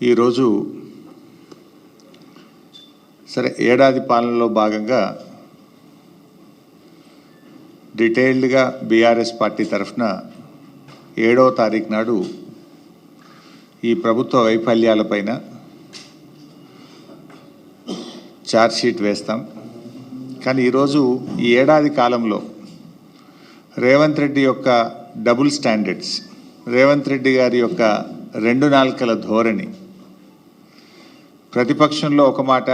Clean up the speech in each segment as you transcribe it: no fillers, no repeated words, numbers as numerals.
ఈరోజు సరే ఏడాది పాలనలో భాగంగా డీటెయిల్డ్గా బీఆర్ఎస్ పార్టీ తరఫున 7వ తారీఖు నాడు ఈ ప్రభుత్వ వైఫల్యాలపైన ఛార్జ్షీట్ వేస్తాం. కానీ ఈరోజు ఈ ఏడాది కాలంలో రేవంత్ రెడ్డి యొక్క డబుల్ స్టాండర్డ్స్, రేవంత్ రెడ్డి గారి యొక్క రెండు నాల్కల ధోరణి, ప్రతిపక్షంలో ఒక మాట,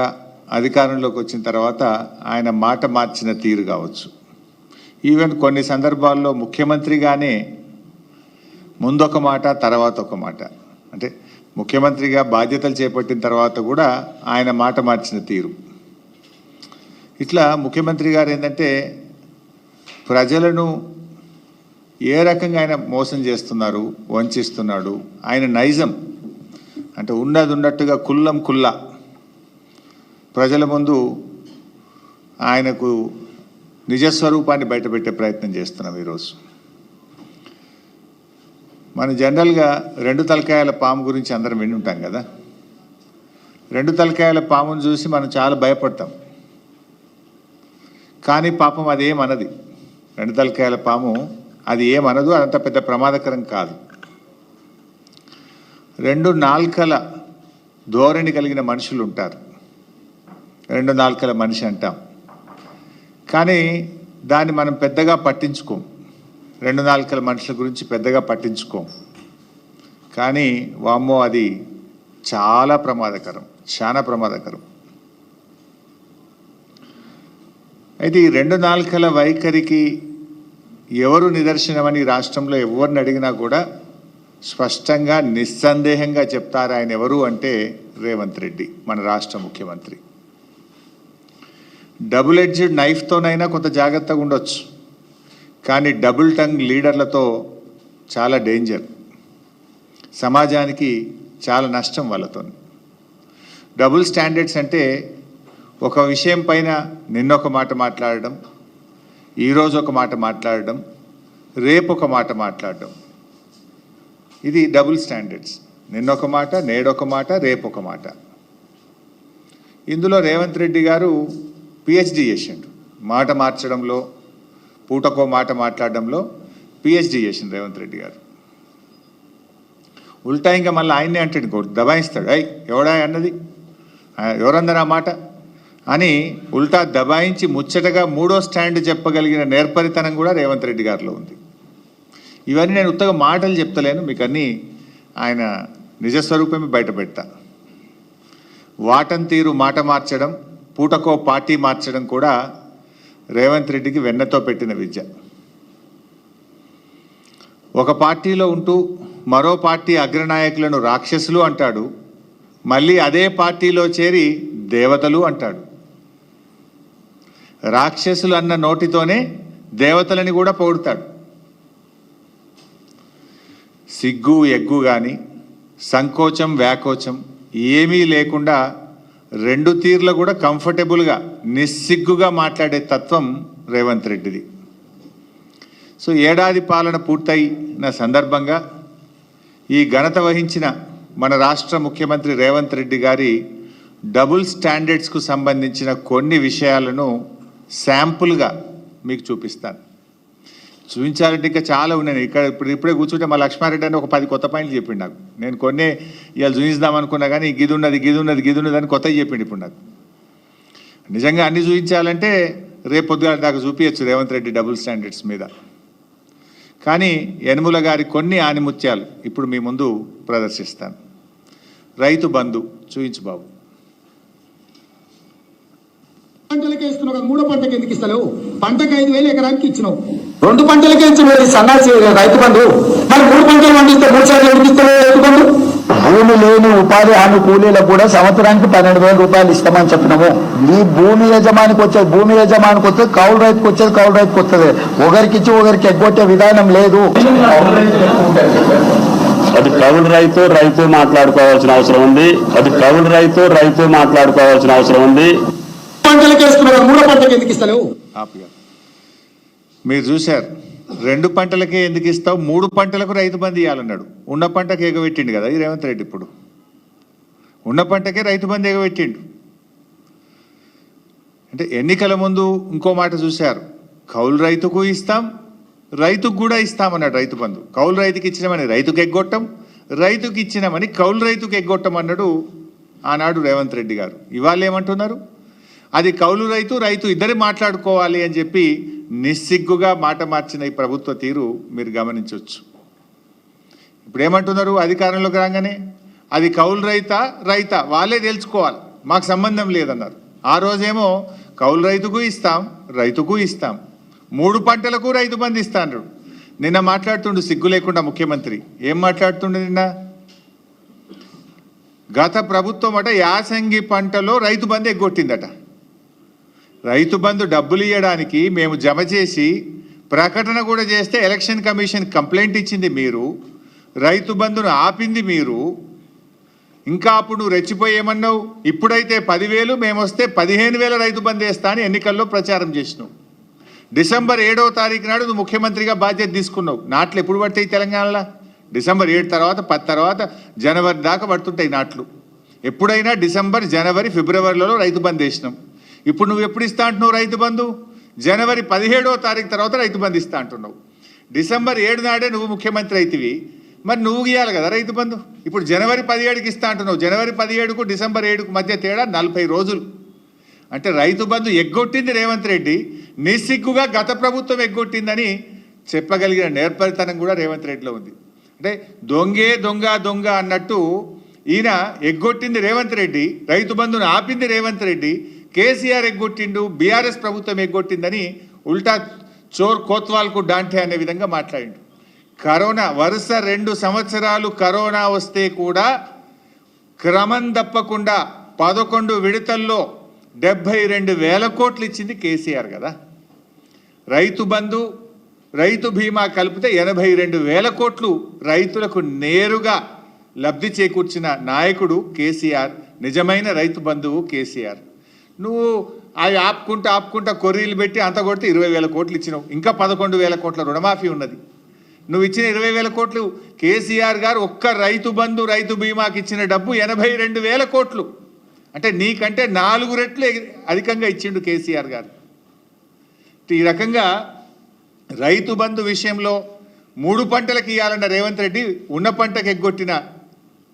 అధికారంలోకి వచ్చిన తర్వాత ఆయన మాట మార్చిన తీరు కావచ్చు. ఈవెన్ కొన్ని సందర్భాల్లో ముఖ్యమంత్రిగానే ముందొక మాట తర్వాత ఒక మాట, అంటే ముఖ్యమంత్రిగా బాధ్యతలు చేపట్టిన తర్వాత కూడా ఆయన మాట మార్చిన తీరు. ఇట్లా ముఖ్యమంత్రి గారు ఏంటంటే ప్రజలను ఏ రకంగా ఆయన మోసం చేస్తున్నారు, వంచిస్తున్నాడు, ఆయన నైజం అంటే ఉన్నది ఉన్నట్టుగా కుల్లం కుల్లా ప్రజల ముందు ఆయనకు నిజస్వరూపాన్ని బయటపెట్టే ప్రయత్నం చేస్తున్నాం. ఈరోజు మనం జనరల్గా రెండు తలకాయల పాము గురించి అందరం విని ఉంటాం కదా. రెండు తలకాయల పామును చూసి మనం చాలా భయపడతాం, కానీ పాపం అదేమనది. రెండు తలకాయల పాము అది ఏమనదు, అదంత పెద్ద ప్రమాదకరం కాదు. రెండు నాల్కల ధోరణి కలిగిన మనుషులు ఉంటారు, రెండు నాల్కల మనిషి అంటాం, కానీ దాన్ని మనం పెద్దగా పట్టించుకోం. రెండు నాల్కల మనుషుల గురించి పెద్దగా పట్టించుకోం, కానీ వామ్మో అది చాలా ప్రమాదకరం, చాలా ప్రమాదకరం. అయితే ఈ రెండు నాల్కల వైఖరికి ఎవరు నిదర్శనమని రాష్ట్రంలో ఎవరిని అడిగినా కూడా స్పష్టంగా నిస్సందేహంగా చెప్తారు ఆయన ఎవరు అంటే రేవంత్ రెడ్డి, మన రాష్ట్ర ముఖ్యమంత్రి. డబుల్ ఎడ్జ్డ్ నైఫ్తోనైనా కొంత జాగ్రత్తగా ఉండొచ్చు, కానీ డబుల్ టంగ్ లీడర్లతో చాలా డేంజర్, సమాజానికి చాలా నష్టం వాళ్ళతో. డబుల్ స్టాండర్డ్స్ అంటే ఒక విషయం పైన నిన్నొక మాట మాట్లాడడం, ఈరోజు ఒక మాట మాట్లాడడం, రేపు ఒక మాట మాట్లాడడం, ఇది డబుల్ స్టాండర్డ్స్. నిన్నొక మాట, నేడొక మాట, రేపు ఒక మాట. ఇందులో రేవంత్ రెడ్డి గారు పిహెచ్డి చేసిండు, మాట మార్చడంలో, పూటకో మాట మాట్లాడడంలో పిహెచ్డి చేసిండు రేవంత్ రెడ్డి గారు. ఉల్టా ఇంకా మళ్ళీ ఆయన్నే అంటాడు, దబాయిస్తాడు, ఎవడా అన్నది, ఎవరన్నారు ఆ మాట అని ఉల్టా దబాయించి ముచ్చటగా మూడో స్టాండ్ చెప్పగలిగిన నేర్పరితనం కూడా రేవంత్ రెడ్డి గారిలో ఉంది. ఇవన్నీ నేను ఉత్తగా మాటలు చెప్తలేను, మీకు అన్నీ ఆయన నిజస్వరూపమే బయట పెడతా. వాటం తీరు మాట మార్చడం, పూటకో పార్టీ మార్చడం కూడా రేవంత్ రెడ్డికి వెన్నతో పెట్టిన విద్య. ఒక పార్టీలో ఉంటూ మరో పార్టీ అగ్రనాయకులను రాక్షసులు అంటాడు, మళ్ళీ అదే పార్టీలో చేరి దేవతలు అంటాడు. రాక్షసులు అన్న నోటితోనే దేవతలని కూడా పొగుడుతాడు. సిగ్గు ఎగ్గు కానీ సంకోచం వ్యాకోచం ఏమీ లేకుండా రెండు తీర్లు కూడా కంఫర్టబుల్గా నిస్సిగ్గుగా మాట్లాడే తత్వం రేవంత్ రెడ్డిది. సో ఏడాది పాలన పూర్తయిన సందర్భంగా ఈ ఘనత వహించిన మన రాష్ట్ర ముఖ్యమంత్రి రేవంత్ రెడ్డి గారి డబుల్ స్టాండర్డ్స్కు సంబంధించిన కొన్ని విషయాలను శాంపుల్గా మీకు చూపిస్తాను. చూపించాలంటే ఇంకా చాలా ఉన్నాయి. ఇప్పుడే కూర్చుంటే మా లక్ష్మారెడ్డి అని ఒక 10 కొత్త పాయింట్లు చెప్పిండు నాకు. నేను కొన్ని ఇవాళ చూపిద్దాం అనుకున్నా, కానీ గిది ఉన్నది అని కొత్తగా చెప్పిండు ఇప్పుడు నాకు. నిజంగా అన్ని చూపించాలంటే రేపు పొద్దుగా దాకా చూపించచ్చు రేవంత్ రెడ్డి డబుల్ స్టాండర్డ్స్ మీద. కానీ యనుమల గారి కొన్ని ఆనిముత్యాలు ఇప్పుడు మీ ముందు ప్రదర్శిస్తాను. రైతు బంధు చూపించు బాబు. పంటలకే ఇస్తున్నావు, మూడో పంటకి ఎందుకు ఇస్తలేవు? పంటకు 5,000 ఎకరానికి ఇచ్చినావు, 2 పంటలకే ఇచ్చినది సన్నాసి రైతు బంధు. మరి 3 పంటలు పండిస్తే 3 సార్లు ఎందుకు ఇస్తలేవు రైతు బంధు? భూమి లేని ఉపాధి హామీ కూలీలకు కూడా సంవత్సరానికి 12,000 రూపాయలు ఇస్తామని చెప్పినాము. ఈ భూమి యజమానికి వస్తే కౌలు రైతుకు వస్తుంది. ఒకరికిచ్చి ఒకరికి ఎగ్గొట్టే విధానం లేదు. అది కౌలు రైతు మాట్లాడుకోవాల్సిన అవసరం ఉంది. మూడో పంటకి ఎందుకు ఇస్తలేవు? మీరు చూశారు, 2 పంటలకే ఎందుకు ఇస్తావు, 3 పంటలకు రైతు బంధు ఇవ్వాలన్నాడు. ఉన్న పంటకు ఎగబెట్టిండు కదా ఈ రేవంత్ రెడ్డి. ఇప్పుడు ఉన్న పంటకే రైతు బంధు ఎగబెట్టిండు. అంటే ఎన్నికల ముందు ఇంకో మాట చూశారు, కౌలు రైతుకు ఇస్తాం, రైతుకు కూడా ఇస్తామన్నాడు రైతు బంధు. కౌలు రైతుకి ఇచ్చినామని రైతుకు ఎగ్గొట్టం, రైతుకి ఇచ్చినామని కౌలు రైతుకు ఎగ్గొట్టం అన్నాడు ఆనాడు రేవంత్ రెడ్డి గారు. ఇవాళ ఏమంటున్నారు, అది కౌలు రైతు రైతు ఇద్దరు మాట్లాడుకోవాలి అని చెప్పి నిస్సిగ్గుగా మాట మార్చిన ఈ ప్రభుత్వ తీరు మీరు గమనించవచ్చు. ఇప్పుడు ఏమంటున్నారు, అధికారంలోకి రాగానే అది కౌలు రైతా వాళ్ళే తెలుసుకోవాలి, మాకు సంబంధం లేదన్నారు. ఆ రోజేమో కౌలు రైతుకు ఇస్తాం, రైతుకు ఇస్తాం, 3 పంటలకు రైతు బంధు ఇస్తా అన్నాడు. నిన్న మాట్లాడుతుండు సిగ్గు లేకుండా ముఖ్యమంత్రి. ఏం మాట్లాడుతుండు నిన్న, గత ప్రభుత్వం అట యాసంగి పంటలో రైతు బంధు ఎగ్గొట్టిందట. రైతు బంధు డబ్బులు ఇవ్వడానికి మేము జమ చేసి ప్రకటన కూడా చేస్తే ఎలక్షన్ కమిషన్ కంప్లైంట్ ఇచ్చింది మీరు, రైతు బంధును ఆపింది మీరు. ఇంకా అప్పుడు నువ్వు రెచ్చిపోయి ఏమన్నావు, ఇప్పుడైతే 10,000 మేము వస్తే 15,000 రైతు బంధు వేస్తా అని ఎన్నికల్లో ప్రచారం చేసినావు. డిసెంబర్ 7వ తారీఖు నాడు నువ్వు ముఖ్యమంత్రిగా బాధ్యత తీసుకున్నావు. నాట్లు ఎప్పుడు పడతాయి తెలంగాణలో, డిసెంబర్ 7 తర్వాత 10 తర్వాత జనవరి దాకా పడుతుంటాయి నాట్లు. ఎప్పుడైనా డిసెంబర్, జనవరి, ఫిబ్రవరిలో రైతు బంధు వేసినాం. ఇప్పుడు నువ్వు ఎప్పుడు ఇస్తా అంటున్నావు రైతు బంధు, జనవరి 17వ తారీఖు తర్వాత రైతు బంధు ఇస్తా అంటున్నావు. డిసెంబర్ 7 నాడే నువ్వు ముఖ్యమంత్రి అయితివి, మరి నువ్వు ఇవ్వాలి కదా రైతు బంధు. ఇప్పుడు జనవరి 17కి ఇస్తా అంటున్నావు. జనవరి 17కు డిసెంబర్ 7కు మధ్య తేడా 40 రోజులు. అంటే రైతు బంధు ఎగ్గొట్టింది రేవంత్ రెడ్డి, నిస్సిగ్గుగా గత ప్రభుత్వం ఎగ్గొట్టిందని చెప్పగలిగిన నేర్పరితనం కూడా రేవంత్ రెడ్డిలో ఉంది. అంటే దొంగే దొంగ అన్నట్టు ఈయన ఎగ్గొట్టింది రేవంత్ రెడ్డి, రైతు బంధును ఆపింది రేవంత్ రెడ్డి, కేసీఆర్ ఎగ్గొట్టిండు, బీఆర్ఎస్ ప్రభుత్వం ఎగ్గొట్టిందని ఉల్టా చోర్ కోత్వాల్కు డాంటే అనే విధంగా మాట్లాడిండు. కరోనా వరుస 2 సంవత్సరాలు కరోనా వస్తే కూడా క్రమం తప్పకుండా 11 విడతల్లో 72,000 కోట్లు ఇచ్చింది కేసీఆర్ కదా. రైతు బంధు, రైతు బీమా కలిపితే 82,000 కోట్లు రైతులకు నేరుగా లబ్ధి చేకూర్చిన నాయకుడు కేసీఆర్, నిజమైన రైతు బంధువు కేసీఆర్. నువ్వు అవి ఆపుకుంటా కొర్రీలు పెట్టి అంత కొడితే 20,000 కోట్లు ఇచ్చినావు. ఇంకా 11,000 కోట్ల రుణమాఫీ ఉన్నది. నువ్వు ఇచ్చిన 20,000 కోట్లు కేసీఆర్ గారు ఒక్క రైతు బంధు, రైతు బీమాకి ఇచ్చిన డబ్బు 82,000 కోట్లు. అంటే నీకంటే 4 రెట్లు అధికంగా ఇచ్చిండు కేసీఆర్ గారు. ఈ రకంగా రైతు బంధు విషయంలో 3 పంటలకు ఇవ్వాలన్న రేవంత్ రెడ్డి ఉన్న పంటకు ఎగ్గొట్టిన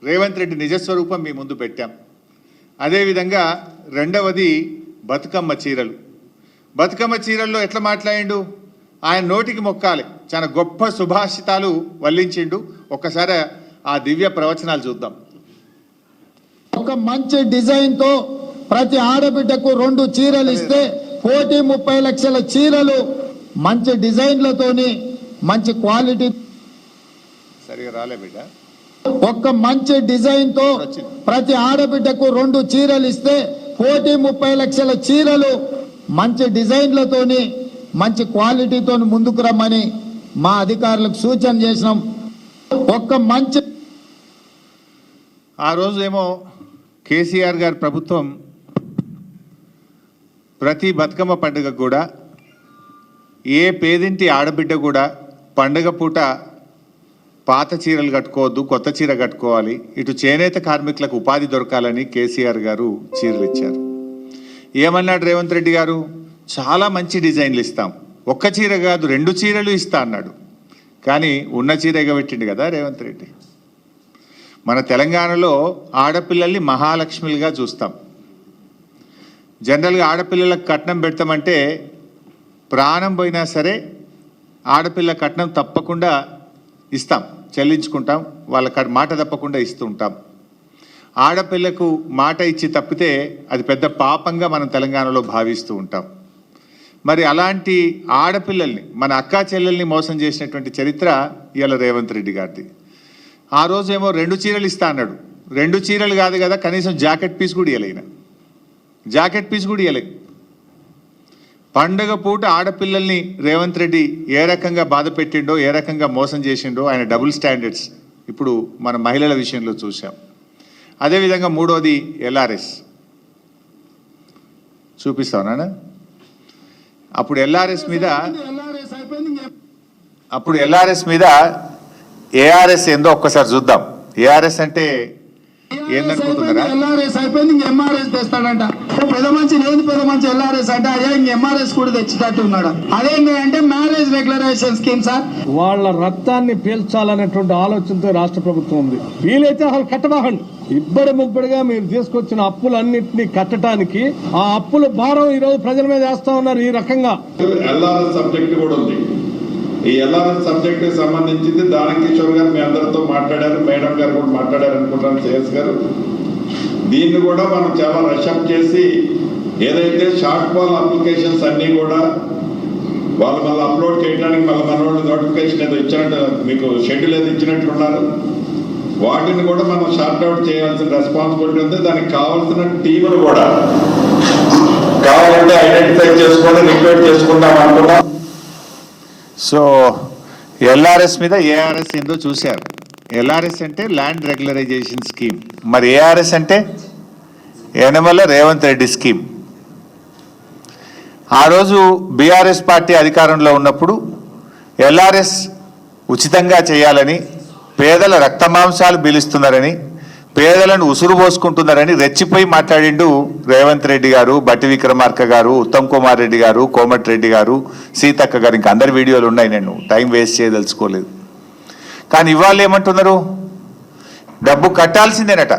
రేవంత్ రెడ్డి నిజస్వరూపం మీ ముందు పెట్టాం. అదేవిధంగా రెండవది బతుకమ్మ చీరలు. బతుకమ్మ చీరల్లో ఎట్లా మాట్లాడిండు, ఆయన నోటికి మొక్కాలి, చాలా గొప్ప సుభాషితాలు వల్లించిండు. ఒక్కసారి ఆ దివ్య ప్రవచనాలు చూద్దాం. ఒక మంచి డిజైన్ తో ప్రతి ఆడబిడ్డకు 2 చీరలు ఇస్తే 1,30 లక్షల చీరలు మంచి డిజైన్లతోని మంచి క్వాలిటీ. సరిగా రాలే బిడ్డ. ఒక మంచి డిజైన్ తో ప్రతి ఆడబిడ్డకు 2 చీరలు ఇస్తే 1,30 లక్షల చీరలు మంచి డిజైన్లతోని మంచి క్వాలిటీతో ముందుకు రమ్మని మా అధికారులకు సూచన చేసినాం. ఒక్క మంచి ఆ రోజు ఏమో కేసీఆర్ గారి ప్రభుత్వం ప్రతి బతుకమ్మ పండుగ కూడా ఏ పేదింటి ఆడబిడ్డ కూడా పండుగ పూట పాత చీరలు కట్టుకోవద్దు, కొత్త చీర కట్టుకోవాలి, ఇటు చేనేత కార్మికులకు ఉపాధి దొరకాలని కేసీఆర్ గారు చీరలు ఇచ్చారు. ఏమన్నాడు రేవంత్ రెడ్డి గారు, చాలా మంచి డిజైన్లు ఇస్తాం, ఒక్క చీర కాదు 2 చీరలు ఇస్తా అన్నాడు. కానీ ఉన్న చీర ఎగబెట్టిండు కదా రేవంత్ రెడ్డి. మన తెలంగాణలో ఆడపిల్లల్ని మహాలక్ష్మిలుగా చూస్తాం. జనరల్గా ఆడపిల్లలకు కట్నం పెడతామంటే ప్రాణం పోయినా సరే ఆడపిల్ల కట్నం తప్పకుండా ఇస్తాం, చెల్లించుకుంటాం, వాళ్ళ మాట తప్పకుండా ఇస్తూ ఉంటాం. ఆడపిల్లకు మాట ఇచ్చి తప్పితే అది పెద్ద పాపంగా మనం తెలంగాణలో భావిస్తూ ఉంటాం. మరి అలాంటి ఆడపిల్లల్ని, మన అక్కా చెల్లెల్ని మోసం చేసినటువంటి చరిత్ర ఇవాళ రేవంత్ రెడ్డి గారిది. ఆ రోజేమో 2 చీరలు ఇస్తా అన్నాడు. 2 చీరలు కాదు కదా, కనీసం జాకెట్ పీస్ కూడా ఇవ్వలేన, జాకెట్ పీస్ కూడా ఇవ్వలే. పండగ పూట ఆడపిల్లల్ని రేవంత్ రెడ్డి ఏ రకంగా బాధ పెట్టిండో, ఏ రకంగా మోసం చేసిండో ఆయన డబుల్ స్టాండర్డ్స్ ఇప్పుడు మన మహిళల విషయంలో చూసాం. అదేవిధంగా మూడోది ఎల్ఆర్ఎస్ చూపిస్తావునా. అప్పుడు ఎల్ఆర్ఎస్ మీద ఏఆర్ఎస్ ఏందో ఒక్కసారి చూద్దాం. ఏఆర్ఎస్ అంటే ఏందనుకుంటున్నారా? ఎల్ఆర్ఎస్ అయిపోయింది, ఇంక ఎంఆర్ఎస్ తెస్తాడంట. పెద్ద మంచి లేదు, పెద్ద మంచి ఎల్ఆర్ఎస్ అంటే అయ్యా ఇంక ఎంఆర్ఎస్ కూడా తెచ్చేటట్టు ఉన్నాడు. అదేంటి అంటే మ్యారేజ్ రెగ్యులరైజేషన్ స్కీమ్ సార్. వాళ్ళ రక్తాన్ని పీల్చాలనేటువంటి ఆలోచనతో రాష్ట్ర ప్రభుత్వం ఉంది. వీలైతే అసలు కట్టబాకండి. ఇబ్బడి ముబ్బడిగా మీరు తీసుకొచ్చిన అప్పులన్నింటినీ కట్టడానికి ఆ అప్పుల భారం ఈ రోజు ప్రజల మీద వేస్తా ఉన్నారు. ఈ రకంగా ఎల్ఆర్ఎస్ సబ్జెక్ట్ కూడా ఉంది. ఈ ఎల్ఆర్ఎస్ సబ్జెక్ట్ కి సంబంధించింది దానకిషోర్ గారు మీ అందరితో మాట్లాడారు, మేడం గారు కూడా మాట్లాడారు అనుకుంటాను, సిఎస్ గారు. దీన్ని కూడా మనం చాలా రషప్ చేసి ఏదైతే షార్ట్ ఫాల్ అప్లికేషన్స్ అన్ని కూడా వాళ్ళు మళ్ళీ అప్లోడ్ చేయడానికి మళ్ళీ మన వాళ్ళు నోటిఫికేషన్ ఏదో ఇచ్చినట్టు, మీకు షెడ్యూల్ ఏదో ఇచ్చినట్లున్నారు, వాటిని కూడా మనం షార్ట్ అవుట్ చేయాల్సిన రెస్పాన్సిబిలిటీ ఉంది. దానికి కావాల్సిన టీములు కూడా కావాలంటే ఐడెంటిఫై చేసుకొని రిక్వెస్ట్ చేసుకుందాం అనుకున్నాం. సో ఎల్ఆర్ఎస్ మీద ఏఆర్ఎస్ ఏందో చూశారు. ఎల్ఆర్ఎస్ అంటే ల్యాండ్ రెగ్యులరైజేషన్ స్కీమ్, మరి ఏఆర్ఎస్ అంటే యనమల రేవంత్ రెడ్డి స్కీమ్. ఆ రోజు బీఆర్ఎస్ పార్టీ అధికారంలో ఉన్నప్పుడు ఎల్ఆర్ఎస్ ఉచితంగా చేయాలని, పేదల రక్తమాంసాలు పీలుస్తున్నారని, పేదలను ఉసురు పోసుకుంటున్నారని రెచ్చిపోయి మాట్లాడిండు రేవంత్ రెడ్డి గారు, బట్టి విక్రమార్క గారు, ఉత్తమ్ కుమార్ రెడ్డి గారు, కోమటిరెడ్డి గారు, సీతక్క గారు. ఇంకా అందరి వీడియోలు ఉన్నాయి, నేను టైం వేస్ట్ చేయదలుచుకోలేదు. కానీ ఇవాళ ఏమంటున్నారు? డబ్బు కట్టాల్సిందేనట.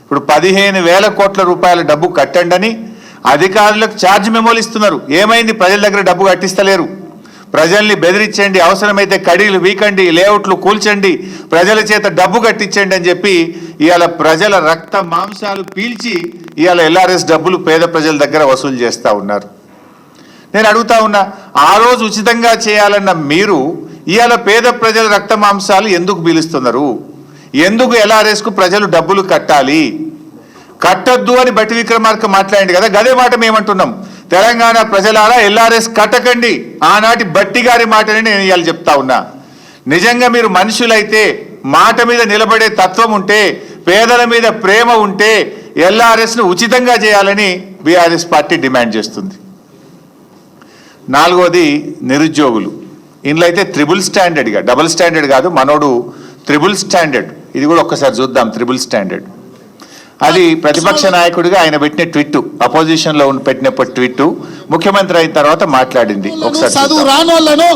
ఇప్పుడు 15,000 కోట్ల రూపాయల డబ్బు కట్టండి అని అధికారులకు ఛార్జ్ మెమోలు ఇస్తున్నారు. ఏమైంది? ప్రజల దగ్గర డబ్బు కట్టిస్తలేరు. ప్రజల్ని బెదిరించండి, అవసరమైతే కడీలు వీకండి, లేఅవుట్లు కూల్చండి, ప్రజల చేత డబ్బు కట్టించండి అని చెప్పి ఇవాళ ప్రజల రక్త మాంసాలు పీల్చి ఇవాళ ఎల్ఆర్ఎస్ డబ్బులు పేద ప్రజల దగ్గర వసూలు చేస్తూ ఉన్నారు. నేను అడుగుతా ఉన్నా, ఆ రోజు ఉచితంగా చేయాలన్న మీరు ఇవాళ పేద ప్రజల రక్త మాంసాలు ఎందుకు పీలుస్తున్నారు? ఎందుకు ఎల్ఆర్ఎస్కు ప్రజలు డబ్బులు కట్టాలి? కట్టద్దు అని బట్టి విక్రమార్క మాట్లాడింది కదా, గదే మాట మేమంటున్నాం. తెలంగాణ ప్రజలారా ఎల్ఆర్ఎస్ కట్టకండి. ఆనాటి బట్టి గారి మాటని నేను ఇవాళ చెప్తా ఉన్నా. నిజంగా మీరు మనుషులైతే, మాట మీద నిలబడే తత్వం ఉంటే, పేదల మీద ప్రేమ ఉంటే ఎల్ఆర్ఎస్ను ఉచితంగా చేయాలని బీఆర్ఎస్ పార్టీ డిమాండ్ చేస్తుంది. 4వది నిరుద్యోగులు. ఇందులో అయితే త్రిబుల్ స్టాండర్డ్గా, డబుల్ స్టాండర్డ్ కాదు, మనోడు త్రిబుల్ స్టాండర్డ్. ఇది కూడా ఒక్కసారి చూద్దాం. త్రిబుల్ స్టాండర్డ్ అది ప్రతిపక్ష నాయకుడిగా ఆయన పెట్టిన ట్వీట్, అపోజిషన్ లో పెట్టినప్పుడు ట్వీట్, ముఖ్యమంత్రి అయిన తర్వాత మాట్లాడింది. ఒకసారి చదువు రాని వాళ్ళను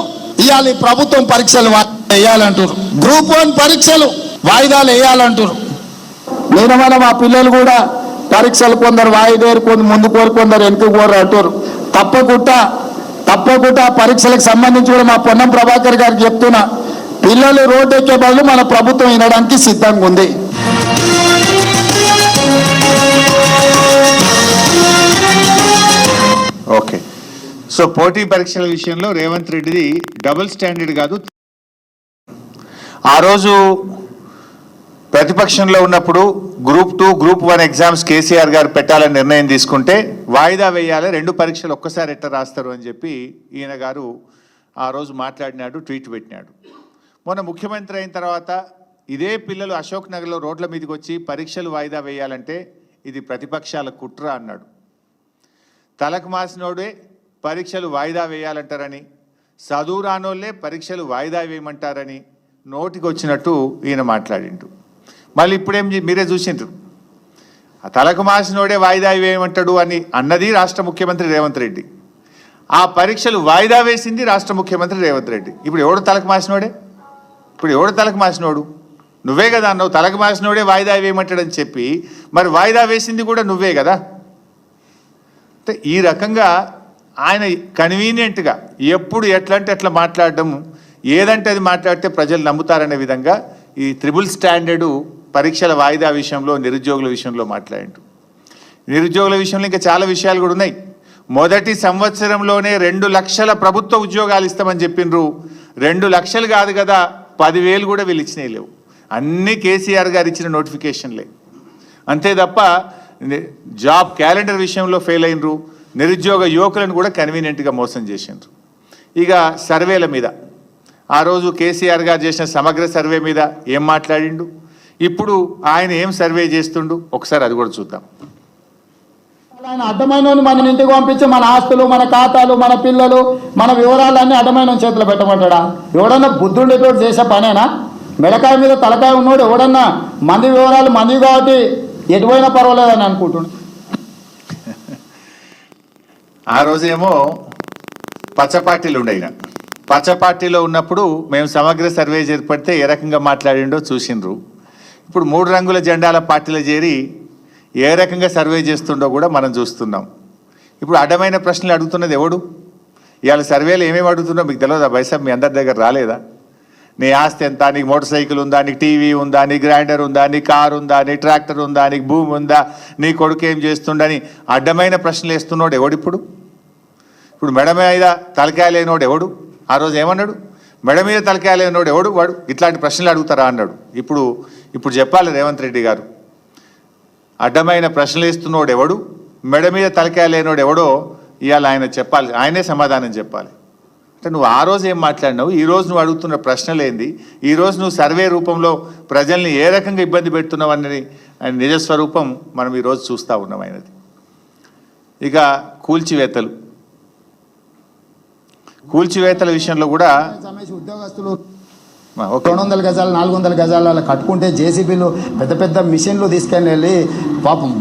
ఇవాళ ప్రభుత్వం పరీక్షలు వేయాలంటారు, గ్రూప్ 1 పరీక్షలు వాయిదాలు వేయాలంటారు. నేను మా పిల్లలు కూడా పరీక్షలు కొందరు వాయిదేరు, కొందరు ముందు కోరు, కొందరు వెనుక కోరు అంటారు. తప్పకుండా పరీక్షలకు సంబంధించి కూడా మా పొన్నం ప్రభాకర్ గారికి చెప్తున్నా, పిల్లలు రోడ్డు ఎక్కే బదులు మన ప్రభుత్వం వినడానికి సిద్ధంగా ఉంది. ఓకే. సో పోటీ పరీక్షల విషయంలో రేవంత్ రెడ్డిది డబుల్ స్టాండర్డ్ కాదు. ఆ రోజు ప్రతిపక్షంలో ఉన్నప్పుడు గ్రూప్ 2, గ్రూప్ 1 ఎగ్జామ్స్ కేసీఆర్ గారు పెట్టాలని నిర్ణయం తీసుకుంటే వాయిదా వేయాలి, 2 పరీక్షలు ఒక్కసారి ఎట్లా రాస్తారు అని చెప్పి ఈయన గారు ఆ రోజు మాట్లాడినాడు, ట్వీట్ పెట్టినాడు. మొన్న ముఖ్యమంత్రి అయిన తర్వాత ఇదే పిల్లలు అశోక్ నగర్లో రోడ్ల మీదకి వచ్చి పరీక్షలు వాయిదా వేయాలంటే ఇది ప్రతిపక్షాల కుట్ర అన్నాడు. తలకు మాసినోడే పరీక్షలు వాయిదా వేయాలంటారని, చదువు రానోళ్ళే పరీక్షలు వాయిదా వేయమంటారని నోటికి వచ్చినట్టు ఈయన మాట్లాడిండు. మళ్ళీ ఇప్పుడేం మీరే చూసిండ్రు, ఆ తలకు మాసినోడే వాయిదా వేయమంటాడు అని అన్నది రాష్ట్ర ముఖ్యమంత్రి రేవంత్ రెడ్డి. ఆ పరీక్షలు వాయిదా వేసింది రాష్ట్ర ముఖ్యమంత్రి రేవంత్ రెడ్డి. ఇప్పుడు ఎవడు తలకు మాసినోడే? ఇప్పుడు ఎవడు తలకు మాసినోడు? నువ్వే కదా అన్నావు, తలకు మాసినోడే వాయిదా వేయమంటాడని చెప్పి. మరి వాయిదా వేసింది కూడా నువ్వే కదా. అంటే ఈ రకంగా ఆయన కన్వీనియంట్గా ఎప్పుడు ఎట్లంటే ఎట్లా మాట్లాడడం, ఏదంటే అది మాట్లాడితే ప్రజలు నమ్ముతారనే విధంగా ఈ త్రిబుల్ స్టాండర్డు పరీక్షల వాయిదా విషయంలో, నిరుద్యోగుల విషయంలో మాట్లాడిండు. నిరుద్యోగుల విషయంలో ఇంకా చాలా విషయాలు కూడా ఉన్నాయి. మొదటి సంవత్సరంలోనే 2 లక్షల ప్రభుత్వ ఉద్యోగాలు ఇస్తామని చెప్పిండ్రు. 2 లక్షలు కాదు కదా, 10,000 కూడా వీళ్ళు ఇచ్చినవి లేవు. అన్నీ కేసీఆర్ గారు ఇచ్చిన నోటిఫికేషన్లే. అంతే తప్ప జాబ్ క్యాలెండర్ విషయంలో ఫెయిల్ అయినరు. నిరుద్యోగ యువకులను కూడా కన్వీనియంట్గా మోసం చేసిండ్రు. ఇక సర్వేల మీద ఆ రోజు కేసీఆర్ గారు చేసిన సమగ్ర సర్వే మీద ఏం మాట్లాడిండు, ఇప్పుడు ఆయన ఏం సర్వే చేస్తుండు, ఒకసారి అది కూడా చూద్దాం. ఆయన అడ్డమైన మన ఇంటికి పంపించి మన ఆస్తులు, మన ఖాతాలు, మన పిల్లలు, మన వివరాలన్నీ అడ్డమైన చేతిలో పెట్టమంటాడా? ఎవడన్నా బుద్ధుండేటోడు చేసే పనేనా? మెడకాయ మీద తలకాయ ఉన్నోడు ఎవడన్నా మంది వివరాలు మంది కాబట్టి ఎటువైనా పర్వాలేదని అనుకుంటున్నాడు. ఆ రోజేమో పచ్చ పార్టీలు ఉండయిన పచ్చ పార్టీలో ఉన్నప్పుడు మేము సమగ్ర సర్వే చేపడితే ఏ రకంగా మాట్లాడిండో చూసిండ్రు. ఇప్పుడు 3 రంగుల జెండాల పార్టీలో చేరి ఏ రకంగా సర్వే చేస్తుండో కూడా మనం చూస్తున్నాం. ఇప్పుడు అడ్డమైన ప్రశ్నలు అడుగుతున్నది ఎవడు? ఇవాళ సర్వేలు ఏమేమి అడుగుతుందో మీకు తెలియదా? బైసాబ్ మీ అందరి దగ్గర రాలేదా? నీ ఆస్తి ఎంత, నీకు మోటార్ సైకిల్ ఉందా, నీకు టీవీ ఉందా, నీ గ్రైండర్ ఉందా, నీ కారు ఉందా, నీ ట్రాక్టర్ ఉందా, నీకు భూమి ఉందా, నీ కొడుకు ఏం చేస్తుండని అడ్డమైన ప్రశ్నలు వేస్తున్నాడు ఎవడు? ఇప్పుడు మెడ మీద తలకాయ లేనోడు ఎవడు? ఆ రోజు ఏమన్నాడు? మెడ మీద తలకాయ లేనోడు ఎవడు? వాడు ఇట్లాంటి ప్రశ్నలు అడుగుతారా అన్నాడు. ఇప్పుడు చెప్పాలి రేవంత్ రెడ్డి గారు, అడ్డమైన ప్రశ్నలు వేస్తున్నోడు ఎవడు, మెడ మీద తలకాయ లేనోడు ఎవడో ఇవాళ ఆయన చెప్పాలి, ఆయనే సమాధానం చెప్పాలి. అంటే నువ్వు ఆ రోజు ఏం మాట్లాడినావు, ఈ రోజు నువ్వు అడుగుతున్న ప్రశ్నలు ఏంది, ఈ రోజు నువ్వు సర్వే రూపంలో ప్రజల్ని ఏ రకంగా ఇబ్బంది పెడుతున్నావు అన్నది ఆయన నిజస్వరూపం మనం ఈరోజు చూస్తూ ఉన్నాం ఆయనది. ఇక కూల్చివేతల విషయంలో కూడా ఉద్యోగస్తులు 200 గజాలు 400 గజాలు అలా కట్టుకుంటే జేసీబీలు పెద్ద పెద్ద మిషన్లు తీసుకెళ్ళి పాపం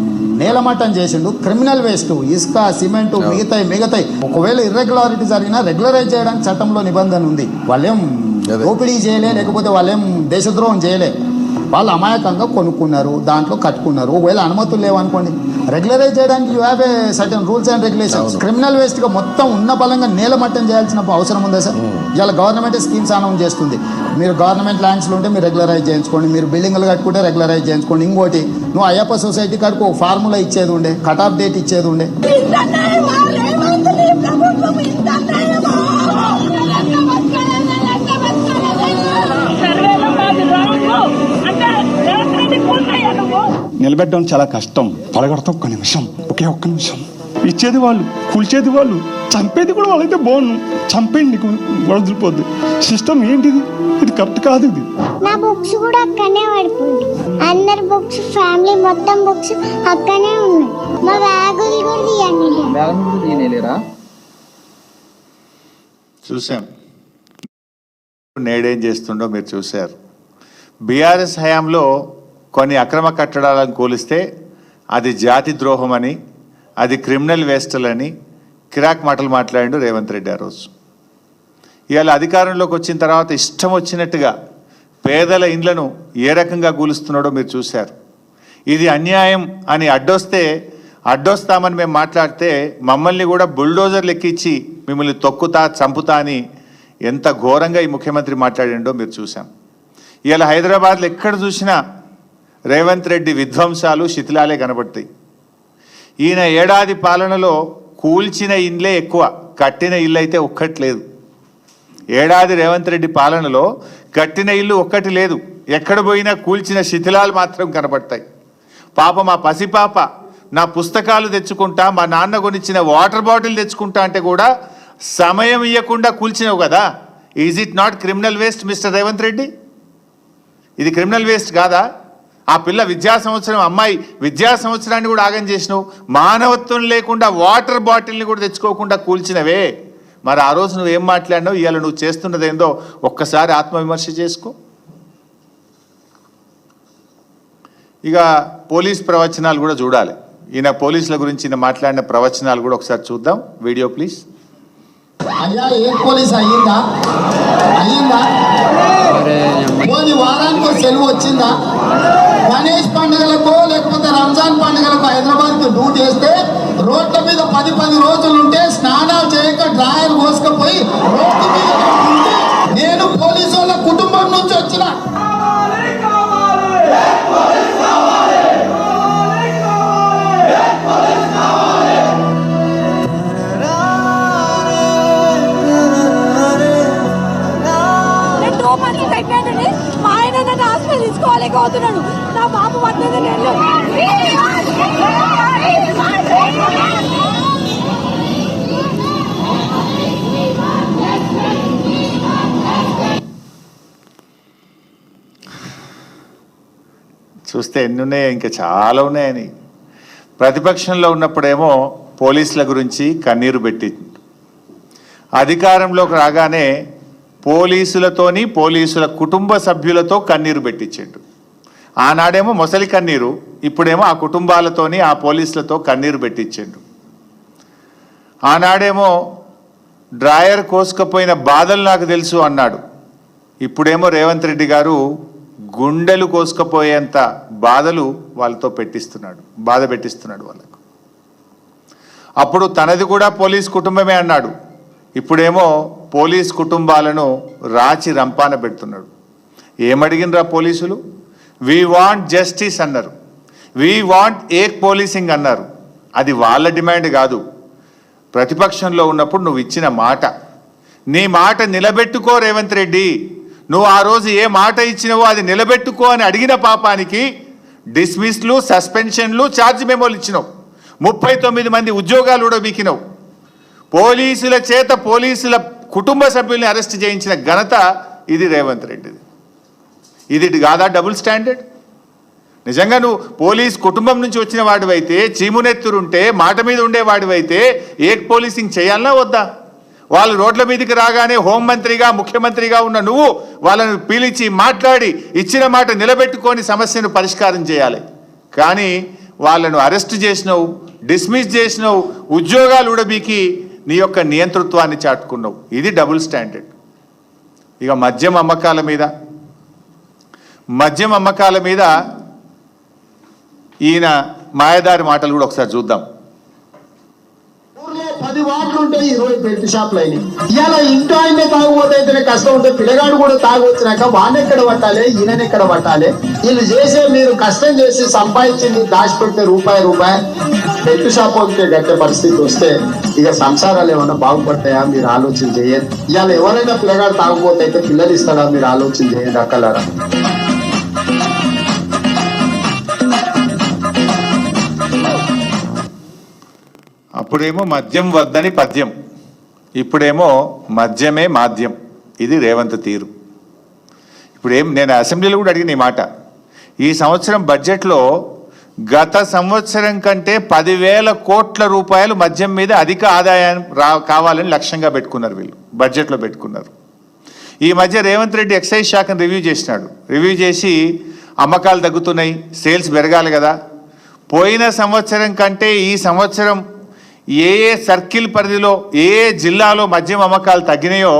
నేలమట్టం చేసిండు. క్రిమినల్ వేస్ట్, ఇసుక, సిమెంటు, మిగతాయి ఒకవేళ ఇర్రెగ్యులారిటీ జరిగినా రెగ్యులరైజ్ చేయడానికి చట్టంలో నిబంధన ఉంది. వాళ్ళేం దోపిడీ చేయలే, లేకపోతే వాళ్ళేం దేశద్రోహం చేయలే. వాళ్ళు అమాయకంగా కొనుక్కున్నారు, దాంట్లో కట్టుకున్నారు. ఒకవేళ అనుమతులు లేవనుకోండి, రెగ్యులరైజ్ చేయడానికి you have a certain rules and regulations. Criminal వేస్ట్గా మొత్తం ఉన్న బలంగా నేలమట్టం చేయాల్సిన అవసరం ఉందా సార్? ఇవాళ గవర్నమెంట్ స్కీమ్స్ అనౌన్స్ చేస్తుంది. మీరు గవర్నమెంట్ ల్యాండ్స్లో ఉంటే మీరు రెగ్యులరైజ్ చేయించుకోండి, మీరు బిల్డింగ్లు కట్టుకుంటే రెగ్యులరైజ్ చేయించుకోండి. ఇంకోటి, నువ్వు అయ్యప్ప సొసైటీ కాడికి ఒక ఫార్ములా ఇచ్చేది ఉండే, కట్ ఆఫ్ డేట్ ఇచ్చేది ఉండే. నిలబెట్టడం చాలా కష్టం. పడగొడతా ఒక్క నిమిషం, ఒక్క నిమిషం. ఇచ్చేది వాళ్ళు, కూల్చేది వాళ్ళు, చంపేది కూడా వాళ్ళైతే బాగుండు. చంపేయండి, వదిలిపోద్ది. సిస్టమ్ ఏంటిది? ఇది కరెక్ట్ కాదు. ఇది నా బుక్స్ కూడా అక్కడనే పడిపోయింది. అందరి బుక్స్, ఫ్యామిలీ మొత్తం బుక్స్ అక్కడనే ఉన్నాయి. మా బ్యాగులు కూడా తీయలేరా? చూసాం నేడేం చేస్తుండో మీరు చూశారు. బీఆర్ఎస్ హయాంలో కొన్ని అక్రమ కట్టడాలను కూలిస్తే అది జాతి ద్రోహం అని, అది క్రిమినల్ వేస్టలని కిరాక్ మాటలు మాట్లాడిండు రేవంత్ రెడ్డి ఆ రోజు. ఇవాళ అధికారంలోకి వచ్చిన తర్వాత ఇష్టం వచ్చినట్టుగా పేదల ఇండ్లను ఏ రకంగా కూలుస్తున్నాడో మీరు చూశారు. ఇది అన్యాయం అని అడ్డొస్తామని మేము మాట్లాడితే మమ్మల్ని కూడా బుల్డోజర్లు ఎక్కించి మిమ్మల్ని తొక్కుతా, చంపుతా అని ఎంత ఘోరంగా ఈ ముఖ్యమంత్రి మాట్లాడిండో మీరు చూసాం. ఇవాళ హైదరాబాద్లో ఎక్కడ చూసినా రేవంత్ రెడ్డి విధ్వంసాలు, శిథిలాలే కనబడతాయి. ఈయన ఏడాది పాలనలో కూల్చిన ఇండ్లే ఎక్కువ, కట్టిన ఇల్లు అయితే ఒక్కటి లేదు. ఏడాది రేవంత్ రెడ్డి పాలనలో కట్టిన ఇల్లు ఒక్కటి లేదు. ఎక్కడ పోయినా కూల్చిన శిథిలాలు మాత్రం కనబడతాయి. పాప మా పసిపాప నా పుస్తకాలు తెచ్చుకుంటా, మా నాన్న కొనిచ్చిన వాటర్ బాటిల్ తెచ్చుకుంటా అంటే కూడా సమయం ఇవ్వకుండా కూల్చినవు కదా. Is it not criminal waste mister Revanth Reddy? ఇది క్రిమినల్ వేస్ట్ కాదా? ఆ పిల్ల అమ్మాయి విద్యా సంవత్సరాన్ని కూడా ఆగం చేసినావు. మానవత్వం లేకుండా వాటర్ బాటిల్ని కూడా తెచ్చుకోకుండా కూల్చినవే. మరి ఆ రోజు నువ్వేం మాట్లాడినావు, ఇవాళ నువ్వు చేస్తున్నది ఏందో ఒక్కసారి ఆత్మవిమర్శ చేసుకో. ఇక పోలీస్ ప్రవచనాలు కూడా చూడాలి. ఈయన పోలీసుల గురించి ఈయన మాట్లాడిన ప్రవచనాలు కూడా ఒకసారి చూద్దాం. Video please. అయ్యా, ఏ పోలీస్ అయ్యిందా? పోనీ వారానికి సెలవు వచ్చిందా? గణేష్ పండుగలకో లేకపోతే రంజాన్ పండుగలకు హైదరాబాద్కి డ్యూటీ వేస్తే రోడ్ల మీద 10 రోజులుంటే స్నానాలు చేయక డ్రాయర్ కోసుకపోయి రోడ్డు మీద నేను పోలీసు వాళ్ళ కుటుంబం నుంచి వచ్చిన. మా ఆయన నన్ను హాస్పిటల్ తీసుకోలేకపోతున్నాడు. నా బాబు 18 నెలలు. చూస్తే ఎన్ని ఉన్నాయో, ఇంకా చాలా ఉన్నాయని. ప్రతిపక్షంలో ఉన్నప్పుడేమో పోలీసుల గురించి కన్నీరు పెట్టి, అధికారంలోకి రాగానే పోలీసులతోని పోలీసుల కుటుంబ సభ్యులతో కన్నీరు పెట్టించిండు. ఆనాడేమో మొసలి కన్నీరు, ఇప్పుడేమో ఆ కుటుంబాలతోని ఆ పోలీసులతో కన్నీరు పెట్టించిండు. ఆనాడేమో డ్రాయర్ కోసుకపోయిన బాధలు నాకు తెలుసు అన్నాడు. ఇప్పుడేమో రేవంత్ రెడ్డి గారు గుండెలు కోసుకపోయేంత బాధలు వాళ్ళతో బాధ పెట్టిస్తున్నాడు వాళ్ళకు. అప్పుడు తనది కూడా పోలీస్ కుటుంబమే అన్నాడు. ఇప్పుడేమో పోలీస్ కుటుంబాలను రాచి రంపాన పెడుతున్నాడు. ఏమడిగినరా పోలీసులు? వీ వాంట్ జస్టిస్ అన్నారు, వీ వాంట్ ఏక్ పోలీసింగ్ అన్నారు. అది వాళ్ళ డిమాండ్ కాదు. ప్రతిపక్షంలో ఉన్నప్పుడు నువ్వు ఇచ్చిన మాట, నీ మాట నిలబెట్టుకో రేవంత్ రెడ్డి. నువ్వు ఆ రోజు ఏ మాట ఇచ్చినవో అది నిలబెట్టుకో అని అడిగిన పాపానికి డిస్మిస్లు, సస్పెన్షన్లు, ఛార్జ్ మెమోలు ఇచ్చినావు. 39 మంది ఉద్యోగాలు కూడా బీకినావు. పోలీసుల చేత పోలీసుల కుటుంబ సభ్యుల్ని అరెస్ట్ చేయించిన ఘనత ఇది రేవంత్ రెడ్డిది. ఇది కాదా డబుల్ స్టాండర్డ్? నిజంగా నువ్వు పోలీస్ కుటుంబం నుంచి వచ్చిన వాడివైతే, చీమునెత్తురుంటే, మాట మీద ఉండేవాడివైతే ఏక్ పోలీసింగ్ చేయాలన్నా వద్దా? వాళ్ళు రోడ్ల మీదకి రాగానే హోంమంత్రిగా, ముఖ్యమంత్రిగా ఉన్న నువ్వు వాళ్ళను పిలిచి మాట్లాడి ఇచ్చిన మాట నిలబెట్టుకొని సమస్యను పరిష్కారం చేయాలి. కానీ వాళ్ళను అరెస్ట్ చేసినావు, డిస్మిస్ చేసినావు, ఉద్యోగాలు ఉడబీకి నీ యొక్క నియంతృత్వాన్ని చాటుకున్నావు. ఇది డబుల్ స్టాండర్డ్. ఇక మద్యం అమ్మకాల మీద ఈయన మాయదారి మాటలు కూడా ఒకసారి చూద్దాం. ఊర్లో 10 వార్డులు ఉంటాయి, 20 బెల్ట్ షాపులు అయినాయి. ఇవాళ ఇంట్లో ఆయనే తాగుపోతే కష్టం ఉంటే పిల్లగాడు కూడా తాగొచ్చినాక వాడినెక్కడ పట్టాలి, ఈయనెక్కడ పట్టాలి? వీళ్ళు చేసే మీరు కష్టం చేసి సంపాదించింది దాచిపెడితే రూపాయి బెల్ట్ షాప్ ఉంటే గట్టే పరిస్థితి వస్తే ఇక సంసారాలు ఏమన్నా బాగుపడతాయా? మీరు ఆలోచన చేయండి. ఇవాళ ఎవరైనా పిల్లగాడు తాగుపోతే అయితే పిల్లలు ఇస్తారా? మీరు ఆలోచన చేయండి అక్కలారా. అప్పుడేమో మద్యం వద్దని పద్యం, ఇప్పుడేమో మద్యమే మాధ్యం. ఇది రేవంత్ తీరు. నేను అసెంబ్లీలో కూడా అడిగిన ఈ మాట. ఈ సంవత్సరం బడ్జెట్లో గత సంవత్సరం కంటే 10,000 కోట్ల రూపాయలు మద్యం మీద అధిక ఆదాయం కావాలని లక్ష్యంగా పెట్టుకున్నారు. వీళ్ళు బడ్జెట్లో పెట్టుకున్నారు. ఈ మధ్య రేవంత్ రెడ్డి ఎక్సైజ్ శాఖను రివ్యూ చేసినాడు. రివ్యూ చేసి అమ్మకాలు తగ్గుతున్నాయి, సేల్స్ పెరగాలి కదా. పోయిన సంవత్సరం కంటే ఈ సంవత్సరం ఏ సర్కిల్ పరిధిలో ఏ జిల్లాలో మద్యం అమ్మకాలు తగ్గినాయో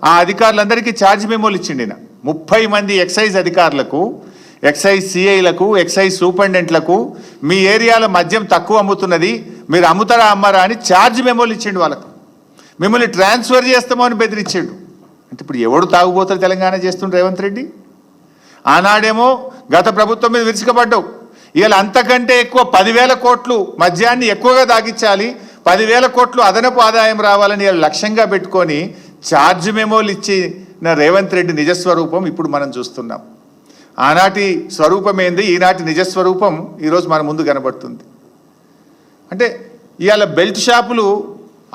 ఆ అధికారులందరికీ ఛార్జ్ మెమోలు ఇచ్చిండి. 30 మంది ఎక్సైజ్ అధికారులకు, ఎక్సైజ్ సిఐలకు, ఎక్సైజ్ సూపరింటెండెంట్లకు మీ ఏరియాలో మద్యం తక్కువ అమ్ముతున్నది, మీరు అమ్ముతారా అమ్మారా అని ఛార్జ్ మెమోలు ఇచ్చిండు. వాళ్ళకు మిమ్మల్ని ట్రాన్స్ఫర్ చేస్తామో అని బెదిరించాడు. అంటే ఇప్పుడు ఎవడు తాగుబోతారు తెలంగాణ చేస్తుండ్రు రేవంత్ రెడ్డి? ఆనాడేమో గత ప్రభుత్వం మీద విరుచుకపడ్డావు. ఇవాళ అంతకంటే ఎక్కువ 10,000 కోట్లు మద్యాన్ని ఎక్కువగా తాగించాలి, 10,000 కోట్లు అదనపు ఆదాయం రావాలని లక్ష్యంగా పెట్టుకొని ఛార్జ్ మెమోలు ఇచ్చిన రేవంత్ రెడ్డి నిజస్వరూపం ఇప్పుడు మనం చూస్తున్నాం. ఆనాటి స్వరూపం ఏంది, ఈనాటి నిజస్వరూపం ఈరోజు మన ముందు కనబడుతుంది. అంటే ఇవాళ బెల్ట్ షాపులు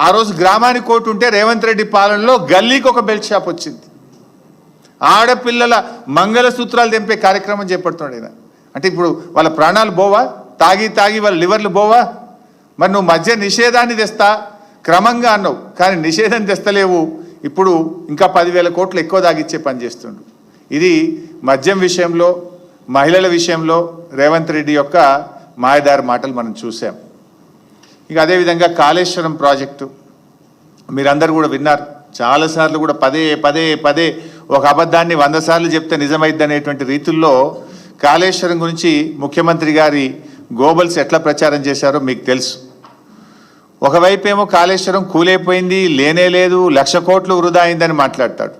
ఆ రోజు గ్రామానికి కోటి ఉంటే రేవంత్ రెడ్డి పాలనలో గల్లీకి ఒక బెల్ట్ షాప్ వచ్చింది. ఆడపిల్లల మంగళసూత్రాలు తెంపే కార్యక్రమం చేపడుతున్నాడు ఆయన. అంటే ఇప్పుడు వాళ్ళ ప్రాణాలు పోవా? తాగి వాళ్ళ లివర్లు పోవా? మరి నువ్వు మద్య నిషేధాన్ని తెస్తా క్రమంగా అన్నావు, కానీ నిషేధం తెస్తలేవు. ఇప్పుడు ఇంకా 10,000 కోట్లు ఎక్కువ తాగిచ్చే పని చేస్తుండు. ఇది మద్యం విషయంలో, మహిళల విషయంలో రేవంత్ రెడ్డి యొక్క మాయదారి మాటలు మనం చూసాం. ఇక అదేవిధంగా కాళేశ్వరం ప్రాజెక్టు మీరందరూ కూడా విన్నారు. చాలాసార్లు కూడా పదే ఒక అబద్ధాన్ని 100 సార్లు చెప్తే నిజమైద్ది అనేటువంటి రీతుల్లో కాళేశ్వరం గురించి ముఖ్యమంత్రి గారి గోబల్స్ ఎట్లా ప్రచారం చేశారో మీకు తెలుసు. ఒకవైపు ఏమో కాళేశ్వరం కూలైపోయింది, లేనే లేదు, 1,00,000 కోట్లు వృధా అయిందని మాట్లాడతాడు.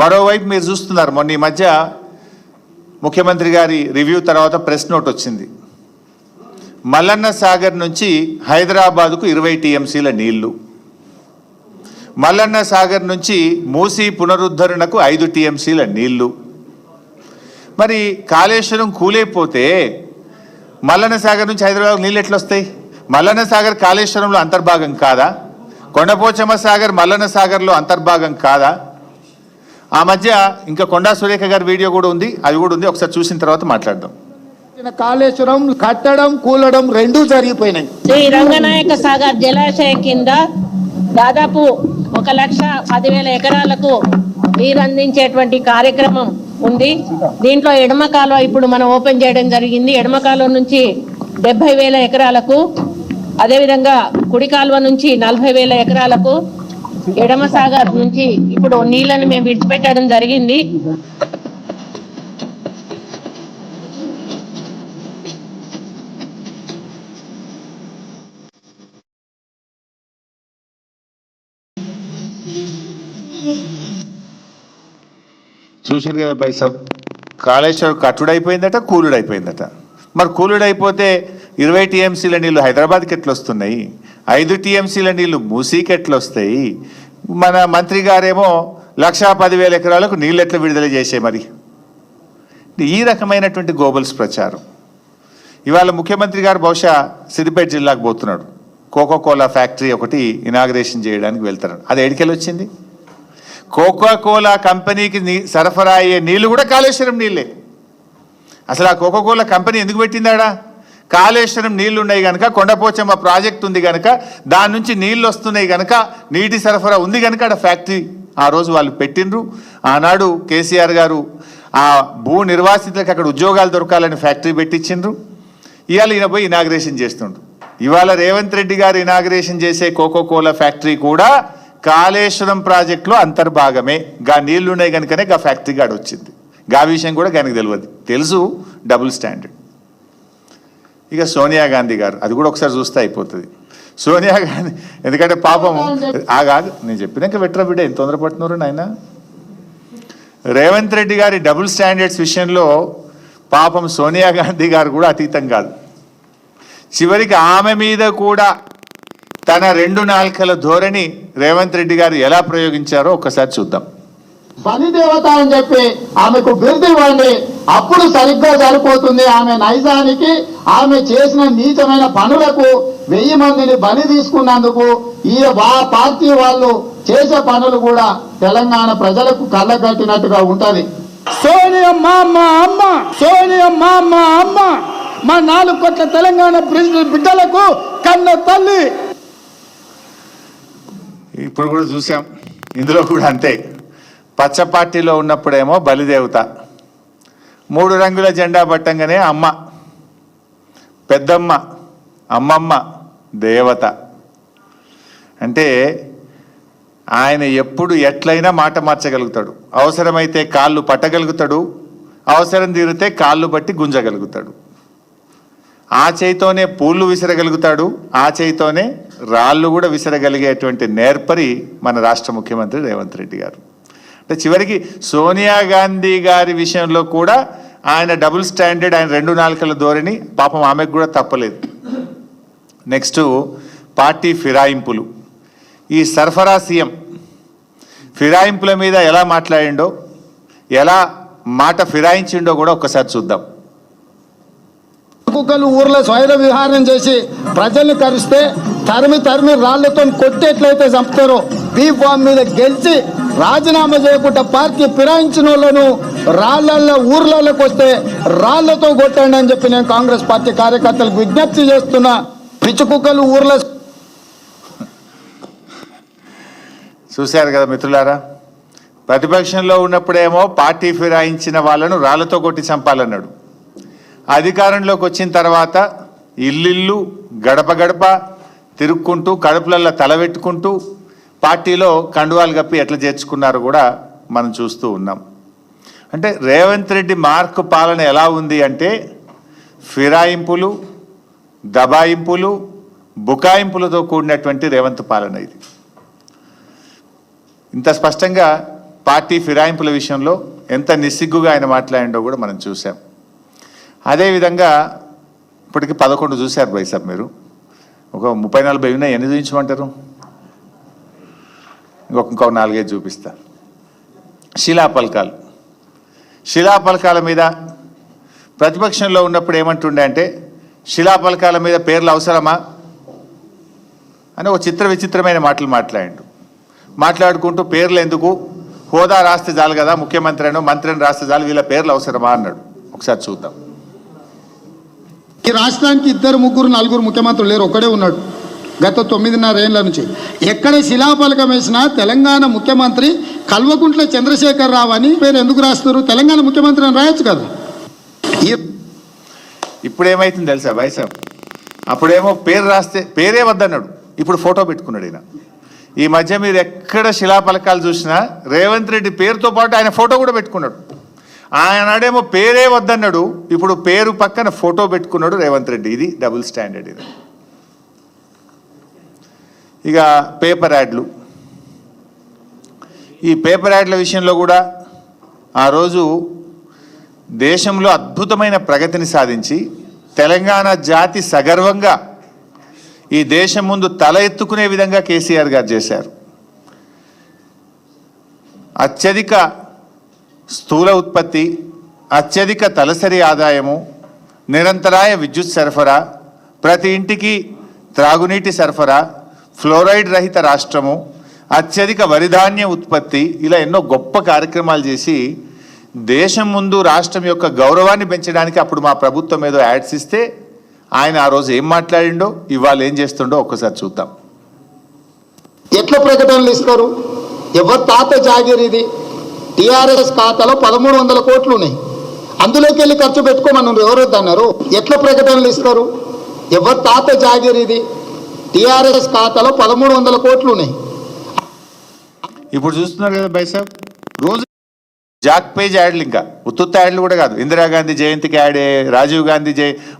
మరోవైపు మీరు చూస్తున్నారు, మొన్న ఈ మధ్య ముఖ్యమంత్రి గారి రివ్యూ తర్వాత ప్రెస్ నోట్ వచ్చింది. మల్లన్న సాగర్ నుంచి హైదరాబాదుకు 20 టీఎంసీల నీళ్లు, మల్లన్న సాగర్ నుంచి మూసీ పునరుద్ధరణకు 5 టీఎంసీల నీళ్లు. మరి కాళేశ్వరం కూలైపోతే మల్లన్న సాగర్ నుంచి హైదరాబాద్ నీళ్ళు ఎట్లా వస్తాయి? మల్లన్న సాగర్ కాళేశ్వరంలో అంతర్భాగం కాదా? కొండపోచమ్మ సాగర్ మల్లన్న సాగర్లో అంతర్భాగం కాదా? ఆ మధ్య ఇంకా కొండా సురేఖ గారి వీడియో కూడా ఉంది, అది కూడా ఉంది. ఒకసారి చూసిన తర్వాత మాట్లాడదాం. కాళేశ్వరం కట్టడం కూలడం రెండూ జరిగిపోయినాయి. శ్రీ రంగనాయక సాగర్ జలాశయం కింద దాదాపు 1,10,000 ఎకరాలకు నీరు అందించేటువంటి కార్యక్రమం ఉంది. దీంట్లో ఎడమ కాలువ ఇప్పుడు మనం ఓపెన్ చేయడం జరిగింది. ఎడమ కాలువ నుంచి 70,000 ఎకరాలకు, అదేవిధంగా కుడి కాలువ నుంచి 40,000 ఎకరాలకు, ఎడమ సాగర్ నుంచి ఇప్పుడు నీళ్లను మేము విడిచిపెట్టడం జరిగింది. చూసారు కదా బైసాబ్, కాళేశ్వరం కట్టుడైపోయిందట, కూలుడైపోయిందట. మరి కూలుడైపోతే 20 టీఎంసీల నీళ్లు హైదరాబాద్కి ఎట్లా వస్తున్నాయి, 5 టీఎంసీల నీళ్లు మూసీకి ఎట్లా వస్తాయి? మన మంత్రి గారేమో 1,10,000 ఎకరాలకు నీళ్ళు ఎట్లా విడుదల చేసే? మరి ఈ రకమైనటువంటి గోబల్స్ ప్రచారం. ఇవాళ ముఖ్యమంత్రి గారు బహుశా సిద్దిపేట జిల్లాకు పోతున్నాడు. కోకోకోలా ఫ్యాక్టరీ ఒకటి ఇనాగ్రేషన్ చేయడానికి వెళ్తున్నాడు. అది ఎడికెళ్ళి వచ్చింది? కోకోకోలా కంపెనీకి సరఫరా అయ్యే నీళ్లు కూడా కాళేశ్వరం నీళ్ళే. అసలు ఆ కోకోకోలా కంపెనీ ఎందుకు పెట్టిందాడా? కాళేశ్వరం నీళ్లు ఉన్నాయి కనుక, కొండపోచమ్మ ప్రాజెక్ట్ ఉంది కనుక, దాని నుంచి నీళ్లు వస్తున్నాయి కనుక, నీటి సరఫరా ఉంది కనుక అక్కడ ఫ్యాక్టరీ ఆ రోజు వాళ్ళు పెట్టిండ్రు. ఆనాడు కేసీఆర్ గారు ఆ భూ నిర్వాసితులకు అక్కడ ఉద్యోగాలు దొరకాలని ఫ్యాక్టరీ పెట్టించిండ్రు. ఇవాళ ఈయన పోయి ఇనాగ్రేషన్ చేస్తుండ్రు. ఇవాళ రేవంత్ రెడ్డి గారు ఇనాగ్రేషన్ చేసే కోకోకోలా ఫ్యాక్టరీ కూడా కాళేశ్వరం ప్రాజెక్టులో అంతర్భాగమే. గా నీళ్లు ఉన్నాయి కనుకనే గా ఫ్యాక్టరీ గాడు వచ్చింది. గా విషయం కూడా ఆయనకు తెలియదు. తెలుసు డబుల్ స్టాండర్డ్. ఇక సోనియా గాంధీ గారు, అది కూడా ఒకసారి చూస్తే అయిపోతుంది. సోనియా గాంధీ ఎందుకంటే పాపం ఆగాదు, నేను చెప్పినాక వెట్రా బిడ్డ ఎంత తొందరపడుతున్నారు నాయన. రేవంత్ రెడ్డి గారి డబుల్ స్టాండర్డ్స్ విషయంలో పాపం సోనియా గాంధీ గారు కూడా అతీతం కాదు. చివరికి ఆమె మీద కూడా తన 2 నాల్కల ధోరణి రేవంత్ రెడ్డి గారు ఎలా ప్రయోగించారో ఒక్కసారి చూద్దాం. బలిదేవత అని చెప్పి ఆమెకు బిరుదు ఇవ్వండి, అప్పుడు సరిగ్గా సరిపోతుంది. ఆమె నైజానికి, ఆమె చేసిన నీచమైన పనులకు 1000 మందిని బలి తీసుకున్నందుకు ఈ పార్టీ వాళ్ళు చేసే పనులు కూడా తెలంగాణ ప్రజలకు కళ్ళగట్టినట్టుగా ఉంటది. సోనియమ్మ అమ్మ, సోనియమ్మ అమ్మ, మా 4 కోట్ల తెలంగాణ బిడ్డలకు కన్న తల్లి. ఇప్పుడు కూడా చూసాం, ఇందులో కూడా అంతే. పచ్చ పార్టీలో ఉన్నప్పుడేమో బలిదేవత, 3 రంగుల జెండా పట్టంగానే అమ్మ, పెద్దమ్మ, అమ్మమ్మ, దేవత. అంటే ఆయన ఎప్పుడు ఎట్లయినా మాట మార్చగలుగుతాడు. అవసరమైతే కాళ్ళు పట్టగలుగుతాడు, అవసరం తీరితే కాళ్ళు బట్టి గుంజగలుగుతాడు. ఆ చేయితోనే పూలు విసరగలుగుతాడు, ఆ చేయితోనే రాళ్ళు కూడా విసరగలిగేటువంటి నేర్పరి మన రాష్ట్ర ముఖ్యమంత్రి రేవంత్ రెడ్డి గారు. అంటే చివరికి సోనియా గాంధీ గారి విషయంలో కూడా ఆయన డబుల్ స్టాండర్డ్, ఆయన 2 నాల్కల ధోరణి పాపం ఆమెకు కూడా తప్పలేదు. నెక్స్ట్ పార్టీ ఫిరాయింపులు. ఈ సరఫరా సీఎం ఫిరాయింపుల మీద ఎలా మాట్లాడిండో, ఎలా మాట ఫిరాయించిండో కూడా ఒక్కసారి చూద్దాం. కుక్కలు ఊర్లో స్వైర విహారం చేసి ప్రజల్ని కరిస్తే తరిమి రాళ్లతో కొట్టేట్లయితే చంపుతారో, బీఫామ్ మీద గెలిచి రాజీనామా చేయకుండా పార్టీ ఫిరాయించిన వాళ్ళను రాళ్లల్లో ఊర్లలోకి వస్తే రాళ్లతో కొట్టండి అని చెప్పి నేను కాంగ్రెస్ పార్టీ కార్యకర్తలకు విజ్ఞప్తి చేస్తున్నా. పిచ్చి కుక్కలు ఊర్లో. చూశారు కదా మిత్రులారా, ప్రతిపక్షంలో ఉన్నప్పుడేమో పార్టీ ఫిరాయించిన వాళ్ళను రాళ్లతో కొట్టి చంపాలన్నాడు. అధికారంలోకి వచ్చిన తర్వాత ఇల్లు గడప గడప తిరుక్కుంటూ, కడుపులల్లో తలబెట్టుకుంటూ పార్టీలో కండువాలు కప్పి ఎట్లా చేర్చుకున్నారో కూడా మనం చూస్తూ ఉన్నాం. అంటే రేవంత్ రెడ్డి మార్క్ పాలన ఎలా ఉంది అంటే ఫిరాయింపులు, దబాయింపులు, బుకాయింపులతో కూడినటువంటి రేవంత్ పాలన ఇది. ఇంత స్పష్టంగా పార్టీ ఫిరాయింపుల విషయంలో ఎంత నిస్సిగ్గుగా ఆయన మాట్లాడిండో కూడా మనం చూసాం. అదేవిధంగా ఇప్పటికి 11 చూశారు బైసాబ్ మీరు. ఒక 30-40 ఉన్నాయి, ఎన్ని చూపించమంటారు? ఇంకో 4-5 చూపిస్తా. శిలాపలకాలు. శిలాపలకాల మీద ప్రతిపక్షంలో ఉన్నప్పుడు ఏమంటుండే అంటే, శిలాపలకాల మీద పేర్లు అవసరమా అని ఒక విచిత్రమైన మాటలు మాట్లాడుకుంటూ పేర్లు ఎందుకు, హోదా రాస్తే చాలు కదా, ముఖ్యమంత్రినో మంత్రిని రాస్తే చాలు, వీళ్ళ పేర్లు అవసరమా అన్నాడు. ఒకసారి చూద్దాం. ఈ రాష్ట్రానికి 2, 3, 4 ముఖ్యమంత్రులు లేరు, ఒక్కడే ఉన్నాడు. గత 9.5 ఏళ్ల నుంచి. ఎక్కడ శిలాఫలకం వేసినా తెలంగాణ ముఖ్యమంత్రి కల్వకుంట్ల చంద్రశేఖరరావు అని పేరు ఎందుకు రాస్తారు? తెలంగాణ ముఖ్యమంత్రి అని రాయొచ్చు కదా. ఇప్పుడు ఏమైతుంది తెలుసా వైసాబ్, అప్పుడేమో పేరు రాస్తే పేరే వద్దన్నాడు, ఇప్పుడు ఫోటో పెట్టుకున్నాడు ఈయన. ఈ మధ్య మీరు ఎక్కడ శిలాఫలకాలు చూసినా రేవంత్ రెడ్డి పేరుతో పాటు ఆయన ఫోటో కూడా పెట్టుకున్నాడు. ఆయనాడేమో పేరే వద్దన్నాడు, ఇప్పుడు పేరు పక్కన ఫోటో పెట్టుకున్నాడు రేవంత్ రెడ్డి. ఇది డబుల్ స్టాండర్డ్. ఇది ఇక పేపర్ యాడ్లు. ఈ పేపర్ యాడ్ల విషయంలో కూడా ఆ రోజు దేశంలో అద్భుతమైన ప్రగతిని సాధించి తెలంగాణ జాతి సగర్వంగా ఈ దేశం ముందు తల ఎత్తుకునే విధంగా కేసీఆర్ గారు చేశారు. అత్యధిక స్థూల ఉత్పత్తి, అత్యధిక తలసరి ఆదాయము, నిరంతరాయ విద్యుత్ సరఫరా, ప్రతి ఇంటికి త్రాగునీటి సరఫరా, ఫ్లోరైడ్ రహిత రాష్ట్రము, అత్యధిక వరిధాన్య ఉత్పత్తి, ఇలా ఎన్నో గొప్ప కార్యక్రమాలు చేసి దేశం ముందు రాష్ట్రం యొక్క గౌరవాన్ని పెంచడానికి అప్పుడు మా ప్రభుత్వం ఏదో యాడ్స్ ఇస్తే ఆయన ఆ రోజు ఏం మాట్లాడిండో ఇవాళ ఏం చేస్తుండో ఒక్కసారి చూద్దాం. ఎట్లా ప్రకటనలు ఇస్తారు? ఎవరి తాత జాగీర్ ఇది? టీఆర్ఎస్ ఖాతాలో 1300 కోట్లు ఉన్నాయి, అందులోకి వెళ్ళి ఖర్చు పెట్టుకోమన్నారు. ఎవరు వద్దన్నారు? ఎట్లా ప్రకటనలు ఇస్తారు? ఎవరి తాత జాగీర్ ఇది? టీఆర్ఎస్ ఖాతాలో 1300 కోట్లు ఉన్నాయి. ఇప్పుడు చూస్తున్నారు కదా బైసాబ్, రోజు జాక్ పేజ్ యాడ్లు, ఇంకా ఉత్తుత్త యాడ్లు కూడా కాదు. ఇందిరాగాంధీ జయంతికి యాడే, రాజీవ్ గాంధీ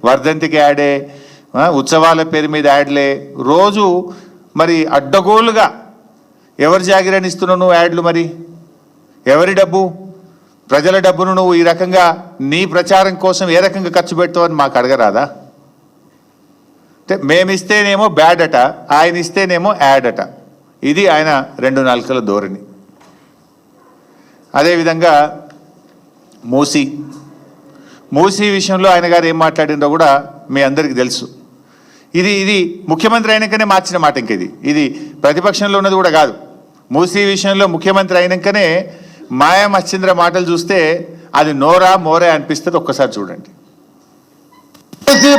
వర్ధంతికి యాడే, ఉత్సవాల పేరు మీద యాడ్లే. రోజు మరి అడ్డగోలుగా ఎవరి జాగిరని ఇస్తున్నావు నువ్వు యాడ్లు? మరి ఎవరి డబ్బు? ప్రజల డబ్బును నువ్వు ఈ రకంగా నీ ప్రచారం కోసం ఏ రకంగా ఖర్చు పెడతావని మాకు అడగరాదా? అంటే మేమిస్తేనేమో బ్యాడ్ అట, ఆయన ఇస్తేనేమో యాడ్ అట. ఇది ఆయన 2 నాలుకల ధోరణి. అదేవిధంగా మూసీ విషయంలో ఆయన గారు ఏం మాట్లాడిందో కూడా మీ అందరికీ తెలుసు. ఇది ముఖ్యమంత్రి అయినాకనే మార్చిన మాట. ఇంక ఇది ప్రతిపక్షంలో ఉన్నది కూడా కాదు. మూసీ విషయంలో ముఖ్యమంత్రి అయినాకనే మాయా మచ్చింద్ర మాటలు చూస్తే అది నోరా మోరే అనిపిస్తుంది. ఒక్కసారి చూడండి.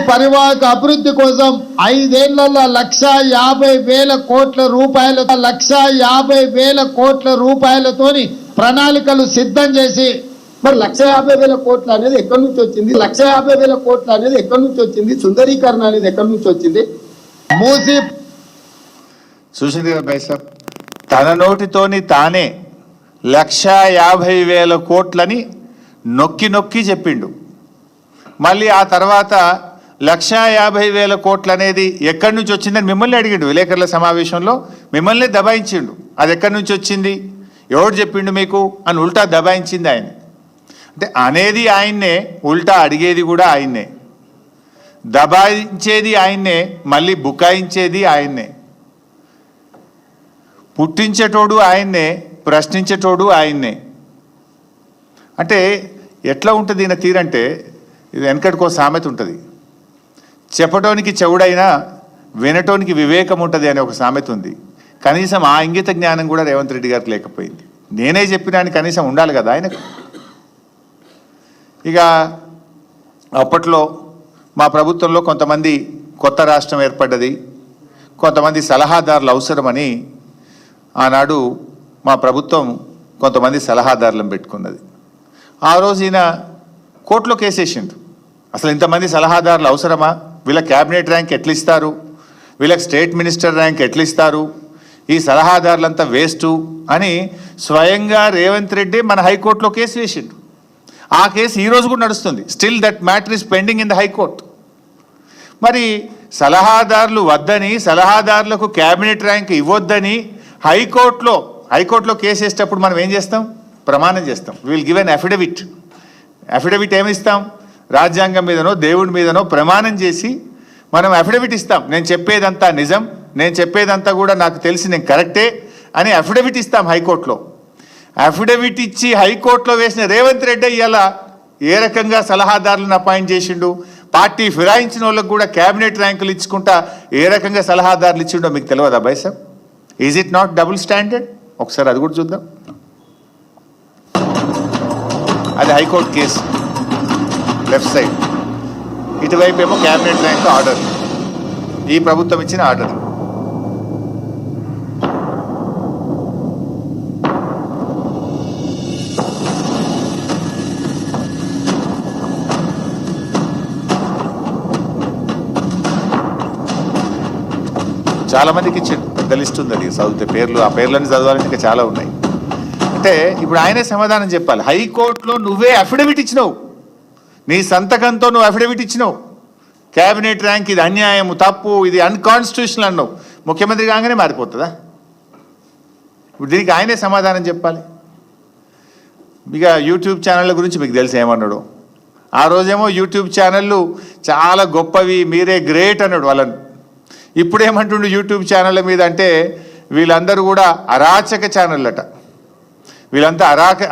పరివాహక అభివృద్ధి కోసం 5 ఏళ్లలో 1,50,000 కోట్ల రూపాయలు 1,50,000 కోట్ల రూపాయలతోని ప్రణాళికలు సిద్ధం చేసి, మరి 1,50,000 కోట్లు అనేది ఎక్కడి నుంచి వచ్చింది? 1,50,000 కోట్లు అనేది ఎక్కడి నుంచి వచ్చింది? సుందరీకరణ అనేది ఎక్కడి నుంచి వచ్చింది? మూసి చూసింది కదా బైసాబ్, తన నోటితోని తానే 1,50,000 కోట్లని నొక్కి చెప్పిండు. మళ్ళీ ఆ తర్వాత 1,50,000 కోట్లు అనేది ఎక్కడి నుంచి వచ్చిందని మిమ్మల్ని అడిగిండు విలేకరుల సమావేశంలో. మిమ్మల్ని దబాయించిండు. అది ఎక్కడి నుంచి వచ్చింది, ఎవడు చెప్పిండు మీకు అని ఉల్టా దబాయించింది ఆయన. అంటే అనేది ఆయన్నే, ఉల్టా అడిగేది కూడా ఆయన్నే, దబాయించేది ఆయన్నే, మళ్ళీ బుకాయించేది ఆయన్నే, పుట్టించేటోడు ఆయన్నే, ప్రశ్నించేటోడు ఆయన్నే. అంటే ఎట్లా ఉంటుంది ఈయన తీరంటే, ఇది వెనకటికో సామెత ఉంటుంది, చెప్పటోనికి చెవుడైనా వినటోనికి వివేకం ఉంటుంది అనే ఒక సామెత ఉంది. కనీసం ఆ ఇంగిత జ్ఞానం కూడా రేవంత్ రెడ్డి గారికి లేకపోయింది. నేనే చెప్పినాను కనీసం ఉండాలి కదా ఆయనకు. ఇక అప్పట్లో మా ప్రభుత్వంలో కొంతమంది కొత్త రాష్ట్రం ఏర్పడ్డది, కొంతమంది సలహాదారులు అవసరమని ఆనాడు మా ప్రభుత్వం కొంతమంది సలహాదారులను పెట్టుకున్నది. ఆ రోజు ఈయన కోర్టులో కేసేసిండు. అసలు ఇంతమంది సలహాదారులు అవసరమా? వీళ్ళ క్యాబినెట్ ర్యాంక్ ఎట్లా ఇస్తారు? వీళ్ళకి స్టేట్ మినిస్టర్ ర్యాంక్ ఎట్లా ఇస్తారు? ఈ సలహాదారులంతా వేస్టు అని స్వయంగా రేవంత్ రెడ్డి మన హైకోర్టులో కేసు వేసిండు. ఆ కేసు ఈరోజు కూడా నడుస్తుంది. Still that matter is pending in the high court. మరి సలహాదారులు వద్దని, సలహాదారులకు క్యాబినెట్ ర్యాంక్ ఇవ్వొద్దని హైకోర్టులో కేసు వేసేటప్పుడు మనం ఏం చేస్తాం? ప్రమాణం చేస్తాం. విల్ గివ్ ఎన్ అఫిడవిట్ ఏమిస్తాం? రాజ్యాంగం మీదనో దేవుడి మీదనో ప్రమాణం చేసి మనం అఫిడవిట్ ఇస్తాం. నేను చెప్పేదంతా నిజం, నేను చెప్పేదంతా కూడా నాకు తెలిసి నేను కరెక్టే అని అఫిడవిట్ ఇస్తాం హైకోర్టులో. అఫిడవిట్ ఇచ్చి హైకోర్టులో వేసిన రేవంత్ రెడ్డి ఇలా ఏ రకంగా సలహాదారులను అపాయింట్ చేసిండు, పార్టీ ఫిరాయించిన వాళ్ళకు కూడా క్యాబినెట్ ర్యాంకులు ఇచ్చుకుంటా ఏ రకంగా సలహాదారులు ఇచ్చిండో మీకు తెలియదా by sir? Is it not double standard? ఒకసారి అది కూడా చూద్దాం. అది హైకోర్టు కేసు లెఫ్ట్ సైడ్, ఇటువైపు ఏమో క్యాబినెట్ ర్యాంక్ ఆర్డర్, ఈ ప్రభుత్వం ఇచ్చిన ఆర్డర్. చాలామందికి ఇచ్చాడు, పెద్ద లిస్ట్ ఉంది, అది చదివితే పేర్లు, ఆ పేర్లన్నీ చదవాలంటే ఇంకా చాలా ఉన్నాయి. అంటే ఇప్పుడు ఆయనే సమాధానం చెప్పాలి. హైకోర్టులో నువ్వే అఫిడవిట్ ఇచ్చినావు, నీ సంతకంతో నువ్వు అఫిడవిట్ ఇచ్చినావు, క్యాబినెట్ ర్యాంక్ ఇది అన్యాయం, తప్పు, ఇది అన్కాన్స్టిట్యూషనల్ అన్నావు. ముఖ్యమంత్రి కాగానే మారిపోతుందా? ఇప్పుడు దీనికి ఆయనే సమాధానం చెప్పాలి. ఇక యూట్యూబ్ ఛానళ్ళ గురించి మీకు తెలిసి ఏమన్నాడు. ఆ రోజేమో యూట్యూబ్ ఛానళ్ళు చాలా గొప్పవి, మీరే గ్రేట్ అన్నాడు వాళ్ళని. ఇప్పుడేమంటుండు యూట్యూబ్ ఛానళ్ళ మీద అంటే వీళ్ళందరూ కూడా అరాచక ఛానళ్ళు అట. వీళ్ళంతా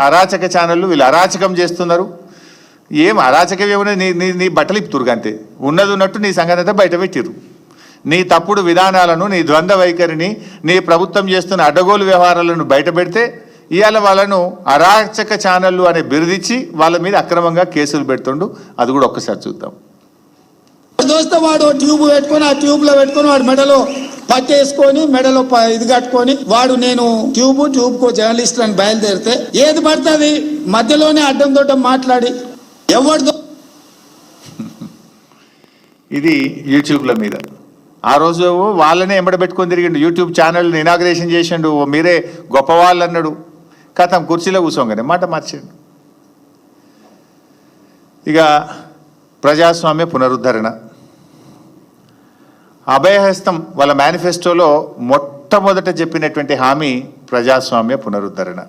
అరాచక ఛానళ్ళు, వీళ్ళు అరాచకం చేస్తున్నారు. ఏం అరాచకం ఏమన్నా, నీ బట్టలు ఇప్పుతురుగా అంతే, ఉన్నది ఉన్నట్టు నీ సంగతి అంతా బయట పెట్టిరు. నీ తప్పుడు విధానాలను, నీ ద్వంద్వ వైఖరిని, నీ ప్రభుత్వం చేస్తున్న అడ్డగోలు వ్యవహారాలను బయట పెడితే ఇవాళ వాళ్ళను అరాచక ఛానళ్ళు అనే బిరుదిచ్చి వాళ్ళ మీద అక్రమంగా కేసులు పెడుతుండు. అది కూడా ఒక్కసారి చూద్దాం. దోస్తే వాడు ట్యూబ్ పెట్టుకొని, ఆ ట్యూబ్ లో పెట్టుకొని వాడు మెడలో పట్టేసుకొని, మెడలో ఇది కట్టుకొని వాడు నేను ట్యూబ్ కు జర్నలిస్ట్ అని బయలుదేరితే ఏది పడుతుంది మధ్యలోనే అడ్డం దొడ్డం మాట్లాడి ఎవరిదో. ఇది యూట్యూబ్ల మీద ఆ రోజు వాళ్ళనే ఎంబడబెట్టుకొని తిరిగిండు. యూట్యూబ్ ఛానల్ ఇనాగ్రేషన్ చేసిండు, మీరే గొప్పవాళ్ళు అన్నాడు. కథం కుర్చీలో కూర్చోగానే మాట మార్చాడు. ఇక ప్రజాస్వామ్య పునరుద్ధరణ, అభయహస్తం వాళ్ళ మేనిఫెస్టోలో మొట్టమొదట చెప్పినటువంటి హామీ ప్రజాస్వామ్య పునరుద్ధరణ.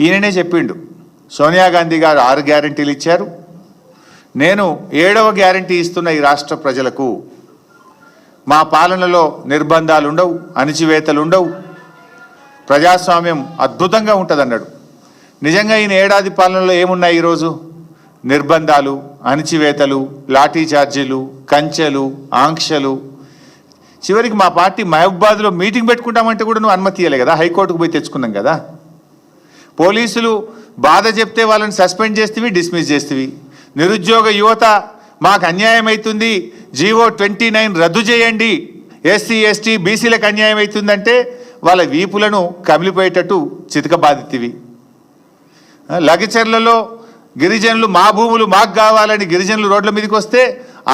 ఈయననే చెప్పిండు. సోనియా గాంధీ గారు 6 గ్యారంటీలు ఇచ్చారు, నేను 7వ గ్యారంటీ ఇస్తున్న ఈ రాష్ట్ర ప్రజలకు. మా పాలనలో నిర్బంధాలు ఉండవు, అణిచివేతలు ఉండవు, ప్రజాస్వామ్యం అద్భుతంగా ఉంటుందన్నాడు. నిజంగా ఈయన ఏడాది పాలనలో ఏమున్నాయి ఈరోజు? నిర్బంధాలు, అణిచివేతలు, లాఠీ చార్జీలు, కంచెలు, ఆంక్షలు. చివరికి మా పార్టీ మహబూబాద్లో మీటింగ్ పెట్టుకుంటామంటే కూడా నువ్వు అనుమతి ఇవ్వలే కదా, హైకోర్టుకు పోయి తెచ్చుకున్నాం కదా. పోలీసులు బాధ చెప్తే వాళ్ళని సస్పెండ్ చేస్తేవి, డిస్మిస్ చేస్తేవి. నిరుద్యోగ యువత మాకు అన్యాయం అవుతుంది, జీవో 29 రద్దు చేయండి, ఎస్సీ ఎస్టీ బీసీలకు అన్యాయం అవుతుందంటే వాళ్ళ వీపులను కమిలిపోయేటట్టు చితకబాదితివి. లగచర్లలో గిరిజనులు మా భూములు మాకు కావాలని గిరిజనులు రోడ్ల మీదకి వస్తే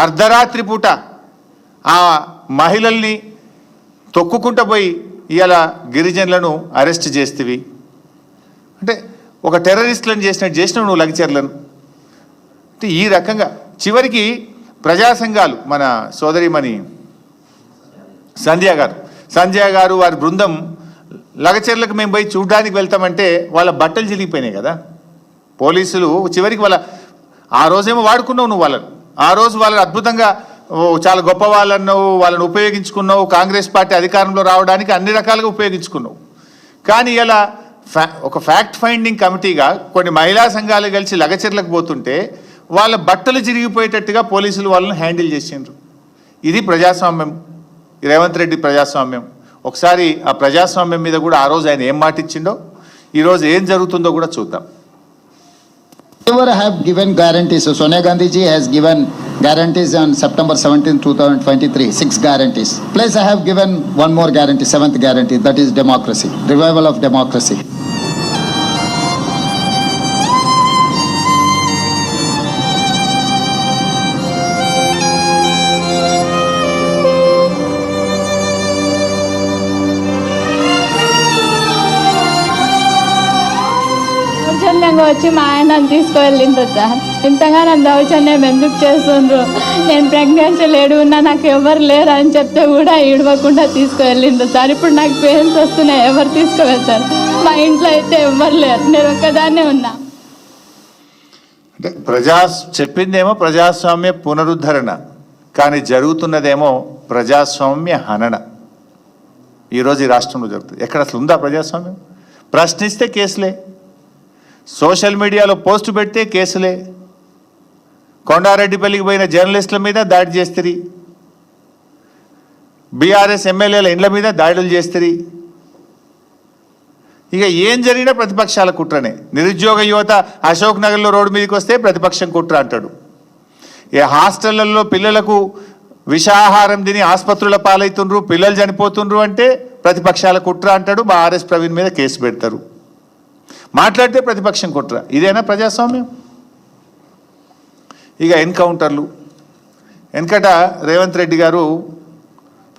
అర్ధరాత్రి పూట ఆ మహిళల్ని తొక్కుకుంటూ పోయి ఇవాళ గిరిజనులను అరెస్ట్ చేస్తేవి. అంటే ఒక టెర్రరిస్టులను చేసినావు నువ్వు లగచర్లను. అంటే ఈ రకంగా చివరికి ప్రజా సంఘాలు, మన సోదరిమణి సంధ్య గారు వారి బృందం లగచర్లకు మేము పోయి చూడడానికి వెళ్తామంటే వాళ్ళ బట్టలు చిరిగిపోయినాయి కదా. పోలీసులు చివరికి ఆ రోజేమో వాడుకున్నావు నువ్వు వాళ్ళను, ఆ రోజు వాళ్ళని అద్భుతంగా చాలా గొప్ప వాళ్ళన్నావు, వాళ్ళని ఉపయోగించుకున్నావు, కాంగ్రెస్ పార్టీ అధికారంలో రావడానికి అన్ని రకాలుగా ఉపయోగించుకున్నావు. కానీ ఇలా ఒక ఫ్యాక్ట్ ఫైండింగ్ కమిటీగా కొన్ని మహిళా సంఘాలు కలిసి లగచర్లకు పోతుంటే వాళ్ళ బట్టలు చిరిగిపోయేటట్టుగా పోలీసులు వాళ్ళని హ్యాండిల్ చేసిండ్రు. ఇది ప్రజాస్వామ్యం, రేవంత్ రెడ్డి ప్రజాస్వామ్యం. ఒకసారి ఆ ప్రజాస్వామ్యం మీద కూడా ఆ రోజు ఆయన ఏం మాట ఇచ్చిండో, ఈరోజు ఏం జరుగుతుందో కూడా చూద్దాం. Whoever have given guarantees, so Sonia Gandhi ji has given guarantees on September 17, 2023, 6 guarantees. Plus I have given one more guarantee, 7th guarantee, that is democracy, revival of democracy. వచ్చి మా ఆయన తీసుకువెళ్ళిండ్రు సార్. ఇంతగా నన్ను దౌర్జన్యం ఎందుకు చేస్తుండ్రు, నేను ప్రెగ్నెన్సీ లేడు ఉన్నా, నాకు ఎవరు లేరు అని చెప్తే కూడా ఈడవకుండా తీసుకువెళ్ళిండ్రు సార్. ఇప్పుడు నాకు పెయిన్స్ వస్తున్నాయి, ఎవరు తీసుకువెళ్తారు? మా ఇంట్లో అయితే ఎవరు లేరు, నేను ఒక్కదాన్నే ఉన్నా. అంటే చెప్పిందేమో ప్రజాస్వామ్య పునరుద్ధరణ, కానీ జరుగుతున్నదేమో ప్రజాస్వామ్య హనన. ఈరోజు ఈ రాష్ట్రంలో జరుగుతుంది. ఎక్కడ అసలు ఉందా ప్రజాస్వామ్యం? ప్రశ్నిస్తే కేసులే, సోషల్ మీడియాలో పోస్టు పెడితే కేసులే, కొండారెడ్డిపల్లికి పోయిన జర్నలిస్టుల మీద దాడి చేస్తారు, బీఆర్ఎస్ ఎమ్మెల్యేల ఇండ్ల మీద దాడులు చేస్తారు. ఇక ఏం జరిగినా ప్రతిపక్షాల కుట్రనే. నిరుద్యోగ యువత అశోక్ నగర్లో రోడ్డు మీదకి వస్తే ప్రతిపక్షం కుట్ర అంటాడు. ఈ హాస్టళ్లలో పిల్లలకు విషాహారం తిని ఆసుపత్రుల పాలవుతుండ్రు, పిల్లలు చనిపోతుండ్రు అంటే ప్రతిపక్షాల కుట్ర అంటాడు. మా ఆర్ఎస్ ప్రవీణ్ మీద కేసు పెడతారు, మాట్లాడితే ప్రతిపక్షం కుట్ర. ఇదేనా ప్రజాస్వామ్యం? ఇక ఎన్కౌంటర్లు. వెనకట రేవంత్ రెడ్డి గారు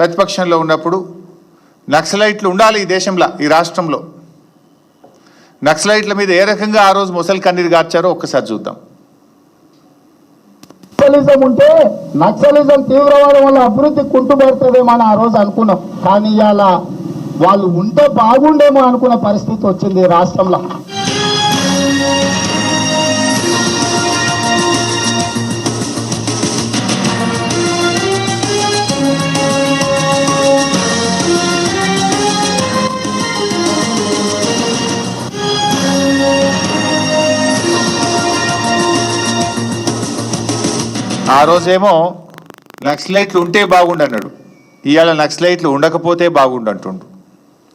ప్రతిపక్షంలో ఉన్నప్పుడు నక్సలైట్లు ఉండాలి ఈ దేశంలో, ఈ రాష్ట్రంలో. నక్సలైట్ల మీద ఏ రకంగా ఆ రోజు ముసలి కన్నీరు గార్చారో ఒక్కసారి చూద్దాం. నక్సలిజం ఉంటే నక్సలిజం తీవ్రవాదం వల్ల అభివృద్ధి కుంటుపడుతుందేమో అని ఆ రోజు అనుకున్నాం. కానీ ఇవాళ వాళ్ళు ఉంటే బాగుండేమో అనుకున్న పరిస్థితి వచ్చింది రాష్ట్రంలో. ఆ రోజేమో నక్సలైట్లు ఉంటే బాగుండు అన్నాడు, ఇవాళ నక్సలైట్లు ఉండకపోతే బాగుండు అంటుండు.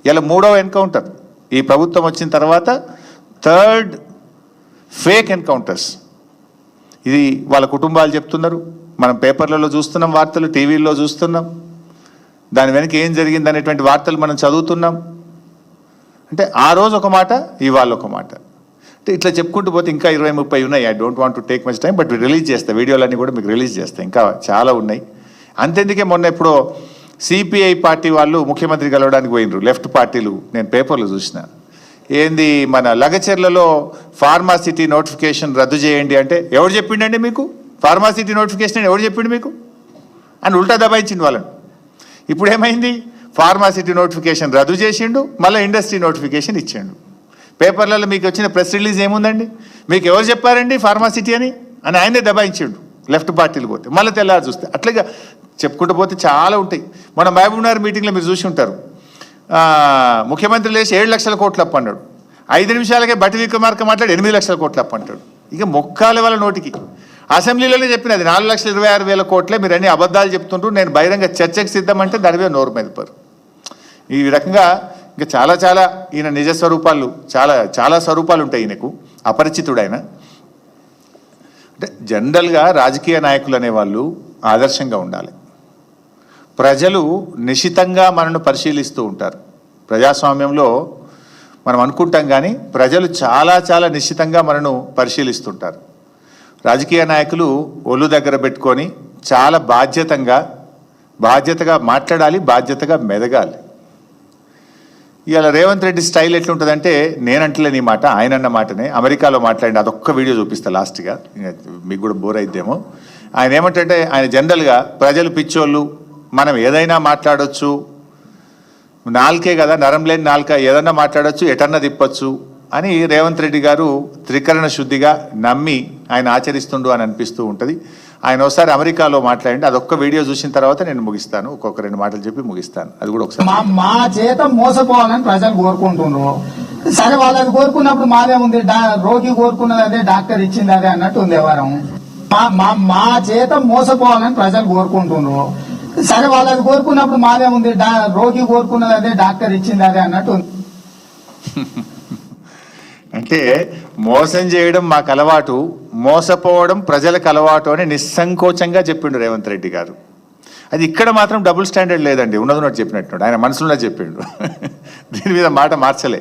ఇలా 3వ ఎన్కౌంటర్ ఈ ప్రభుత్వం వచ్చిన తర్వాత, 3rd ఫేక్ ఎన్కౌంటర్స్. ఇది వాళ్ళ కుటుంబాలు చెప్తున్నారు, మనం పేపర్లలో చూస్తున్నాం, వార్తలు టీవీల్లో చూస్తున్నాం, దాని వెనక ఏం జరిగింది అనేటువంటి వార్తలు మనం చదువుతున్నాం. అంటే ఆ రోజు ఒక మాట, ఇవాళ ఒక మాట. అంటే ఇట్లా చెప్పుకుంటూ పోతే ఇంకా 20-30 ఉన్నాయి. I don't want to take much time, but release చేస్తా, వీడియోలన్నీ కూడా మీకు రిలీజ్ చేస్తాయి, ఇంకా చాలా ఉన్నాయి. అంతెందుకే మొన్న ఎప్పుడో సిపిఐ పార్టీ వాళ్ళు ముఖ్యమంత్రి కలవడానికి పోయినరు, లెఫ్ట్ పార్టీలు. నేను పేపర్లో చూసిన, ఏంది మన లగచెర్లలో ఫార్మాసిటీ నోటిఫికేషన్ రద్దు చేయండి అంటే, ఎవరు చెప్పిండండి మీకు ఫార్మాసిటీ నోటిఫికేషన్, ఎవరు చెప్పిండు మీకు అని ఉల్టా దబాయించిండు వాళ్ళని. ఇప్పుడు ఏమైంది, ఫార్మాసిటీ నోటిఫికేషన్ రద్దు చేసిండు, మళ్ళీ ఇండస్ట్రీ నోటిఫికేషన్ ఇచ్చిండు. పేపర్లలో మీకు వచ్చిన ప్రెస్ రిలీజ్ ఏముందండి, మీకు ఎవరు చెప్పారండి ఫార్మాసిటీ అని ఆయనే దబాయించిండు లెఫ్ట్ పార్టీలు పోతే. మళ్ళీ తెల్లారు చూస్తే అట్లాగా చెప్పుకుంటూ పోతే చాలా ఉంటాయి. మన మహబూబ్నగర్ మీటింగ్లో మీరు చూసి ఉంటారు, ముఖ్యమంత్రి లేచి 7 లక్షల కోట్లు అప్పు అన్నాడు, 5 నిమిషాలకే బట్టి విక్రమార్క మాట్లాడి 8 లక్షల కోట్లు అప్పు అంటాడు. ఇక మొక్కాల వాళ్ళ నోటికి. అసెంబ్లీలోనే చెప్పినది 4,26,000 కోట్లే, మీరు అన్ని అబద్ధాలు చెప్తుంటారు, నేను బహిరంగ చర్చకు సిద్ధమంటే దాని మీద నోరు మెదపరు. ఈ రకంగా ఇంకా చాలా చాలా ఈయన నిజ స్వరూపాలు, చాలా చాలా స్వరూపాలు ఉంటాయి ఈయనకు, అపరిచితుడైన. అంటే జనరల్గా రాజకీయ నాయకులు అనేవాళ్ళు ఆదర్శంగా ఉండాలి. ప్రజలు నిశితంగా మనను పరిశీలిస్తూ ఉంటారు. ప్రజాస్వామ్యంలో మనం అనుకుంటాం కానీ ప్రజలు చాలా చాలా నిశితంగా మనను పరిశీలిస్తుంటారు. రాజకీయ నాయకులు ఒళ్ళు దగ్గర పెట్టుకొని చాలా బాధ్యతగా మాట్లాడాలి, బాధ్యతగా మెదగాలి. ఇవాళ రేవంత్ రెడ్డి స్టైల్ ఎట్లుంటుందంటే, నేనంటలే నీ మాట, ఆయన అన్న మాటనే అమెరికాలో మాట్లాడి అదొక్క వీడియో చూపిస్తా లాస్ట్గా, మీకు కూడా బోర్ అయిద్దేమో. ఆయన ఏమంటే, ఆయన జనరల్గా ప్రజలు పిచ్చోళ్ళు, మనం ఏదైనా మాట్లాడొచ్చు, నాలుకే కదా, నరం లేని నాలుక, ఏదన్నా మాట్లాడొచ్చు, ఎటన్నా తిప్పొచ్చు అని రేవంత్ రెడ్డి గారు త్రికరణ శుద్ధిగా నమ్మి ఆయన ఆచరిస్తుండు అని అనిపిస్తూ ఉంటుంది. ఆయన ఒకసారి అమెరికాలో మాట్లాడి అదొక్క వీడియో చూసిన తర్వాత నేను ముగిస్తాను, ఒక్కొక్క 2 మాటలు చెప్పి ముగిస్తాను. అది కూడా ఒకసారి. మా చేత మోసపోవాలని ప్రజలు కోరుకుంటున్నారు. సరే, వాళ్ళని కోరుకున్నప్పుడు మాదే ఉంది, రోగి కోరుకున్నది అదే, డాక్టర్ ఇచ్చింది అదే అన్నట్టు ఉంది వ్యవహారం. మా చేత మోసపోవాలని ప్రజలు కోరుకుంటున్నారు. సరే, వాళ్ళని కోరుకున్నప్పుడు మాదే ఉంది, రోగి కోరుకున్నది అదే, డాక్టర్ ఇచ్చింది అదే అన్నట్టు ఉంది. అంటే మోసం చేయడం మాకు అలవాటు, మోసపోవడం ప్రజలకు అలవాటు అని నిస్సంకోచంగా చెప్పిండు రేవంత్ రెడ్డి గారు. అది ఇక్కడ మాత్రం డబుల్ స్టాండర్డ్ లేదండి, ఉన్నది చెప్పినట్టు ఆయన మనసులోనే చెప్పిండు, దీని మీద మాట మార్చలే.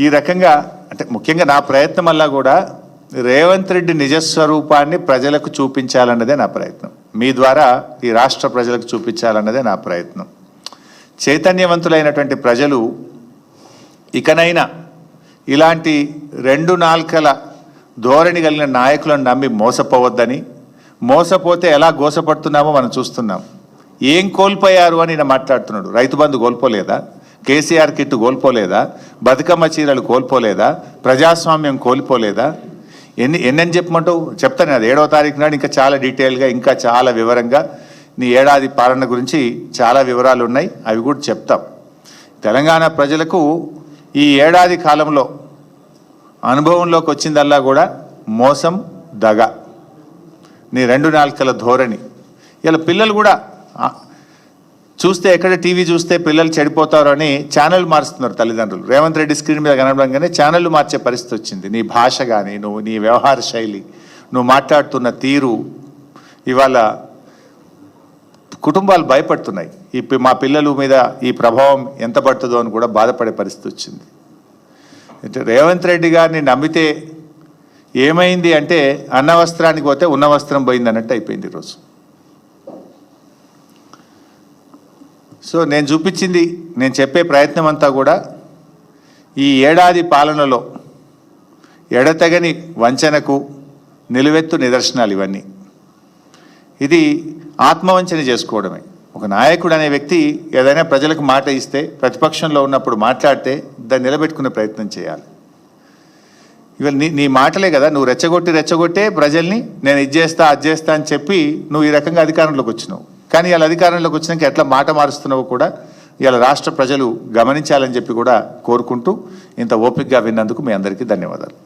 ఈ రకంగా అంటే ముఖ్యంగా నా ప్రయత్నం వల్ల కూడా రేవంత్ రెడ్డి నిజస్వరూపాన్ని ప్రజలకు చూపించాలన్నదే నా ప్రయత్నం, మీ ద్వారా ఈ రాష్ట్ర ప్రజలకు చూపించాలన్నదే నా ప్రయత్నం. చైతన్యవంతులైనటువంటి ప్రజలు ఇకనైనా ఇలాంటి 2 నాల్కల ధోరణి కలిగిన నాయకులను నమ్మి మోసపోవద్దని, మోసపోతే ఎలా గోసపడుతున్నామో మనం చూస్తున్నాం. ఏం కోల్పోయారు అని ఈయన మాట్లాడుతున్నాడు. రైతు బంధు కోల్పోలేదా, కేసీఆర్ కిట్ కోల్పోలేదా, బతుకమ్మ చీరలు కోల్పోలేదా, ప్రజాస్వామ్యం కోల్పోలేదా, ఎన్నని చెప్పమంటావు? చెప్తాను, అది 7వ తారీఖు నాడు ఇంకా చాలా డీటెయిల్గా, ఇంకా చాలా వివరంగా నీ ఏడాది పాలన గురించి చాలా వివరాలు ఉన్నాయి, అవి కూడా చెప్తాం. తెలంగాణ ప్రజలకు ఈ ఏడాది కాలంలో అనుభవంలోకి వచ్చిందల్లా కూడా మోసం, దగ, నీ 2 నాల్కల ధోరణి. ఇలా పిల్లలు కూడా చూస్తే, ఎక్కడ టీవీ చూస్తే పిల్లలు చెడిపోతారు అని ఛానల్ మారుస్తున్నారు తల్లిదండ్రులు. రేవంత్ రెడ్డి స్క్రీన్ మీద కనబడంగానే ఛానళ్ళు మార్చే పరిస్థితి వచ్చింది. నీ భాష కానీ, నీ వ్యవహార శైలి, నువ్వు మాట్లాడుతున్న తీరు, ఇవాళ కుటుంబాలు భయపడుతున్నాయి. మా పిల్లల మీద ఈ ప్రభావం ఎంత పడుతుందో అని కూడా బాధపడే పరిస్థితి వచ్చింది. అంటే రేవంత్ రెడ్డి గారిని నమ్మితే ఏమైంది అంటే, అన్న వస్త్రానికి పోతే ఉన్న వస్త్రం పోయింది అన్నట్టు అయిపోయింది ఈరోజు. సో నేను చూపించింది, నేను చెప్పే ప్రయత్నం అంతా కూడా ఈ ఏడాది పాలనలో ఎడతెగని వంచనకు నిలువెత్తు నిదర్శనాలు ఇవన్నీ. ఇది ఆత్మవంచన చేసుకోవడమే. ఒక నాయకుడు అనే వ్యక్తి ఏదైనా ప్రజలకు మాట ఇస్తే, ప్రతిపక్షంలో ఉన్నప్పుడు మాట్లాడితే దాన్ని నిలబెట్టుకునే ప్రయత్నం చేయాలి. ఇవాళ నీ మాటలే కదా, నువ్వు రెచ్చగొట్టే ప్రజల్ని నేను ఇది చేస్తా అది చేస్తా అని చెప్పి నువ్వు ఈ రకంగా అధికారంలోకి వచ్చినావు. కానీ ఇలా అధికారంలోకి వచ్చినాక ఎట్లా మాట మారుస్తున్నావో కూడా ఇలా రాష్ట్ర ప్రజలు గమనించాలని చెప్పి కూడా కోరుకుంటూ ఇంత ఓపికగా విన్నందుకు మీ అందరికీ ధన్యవాదాలు.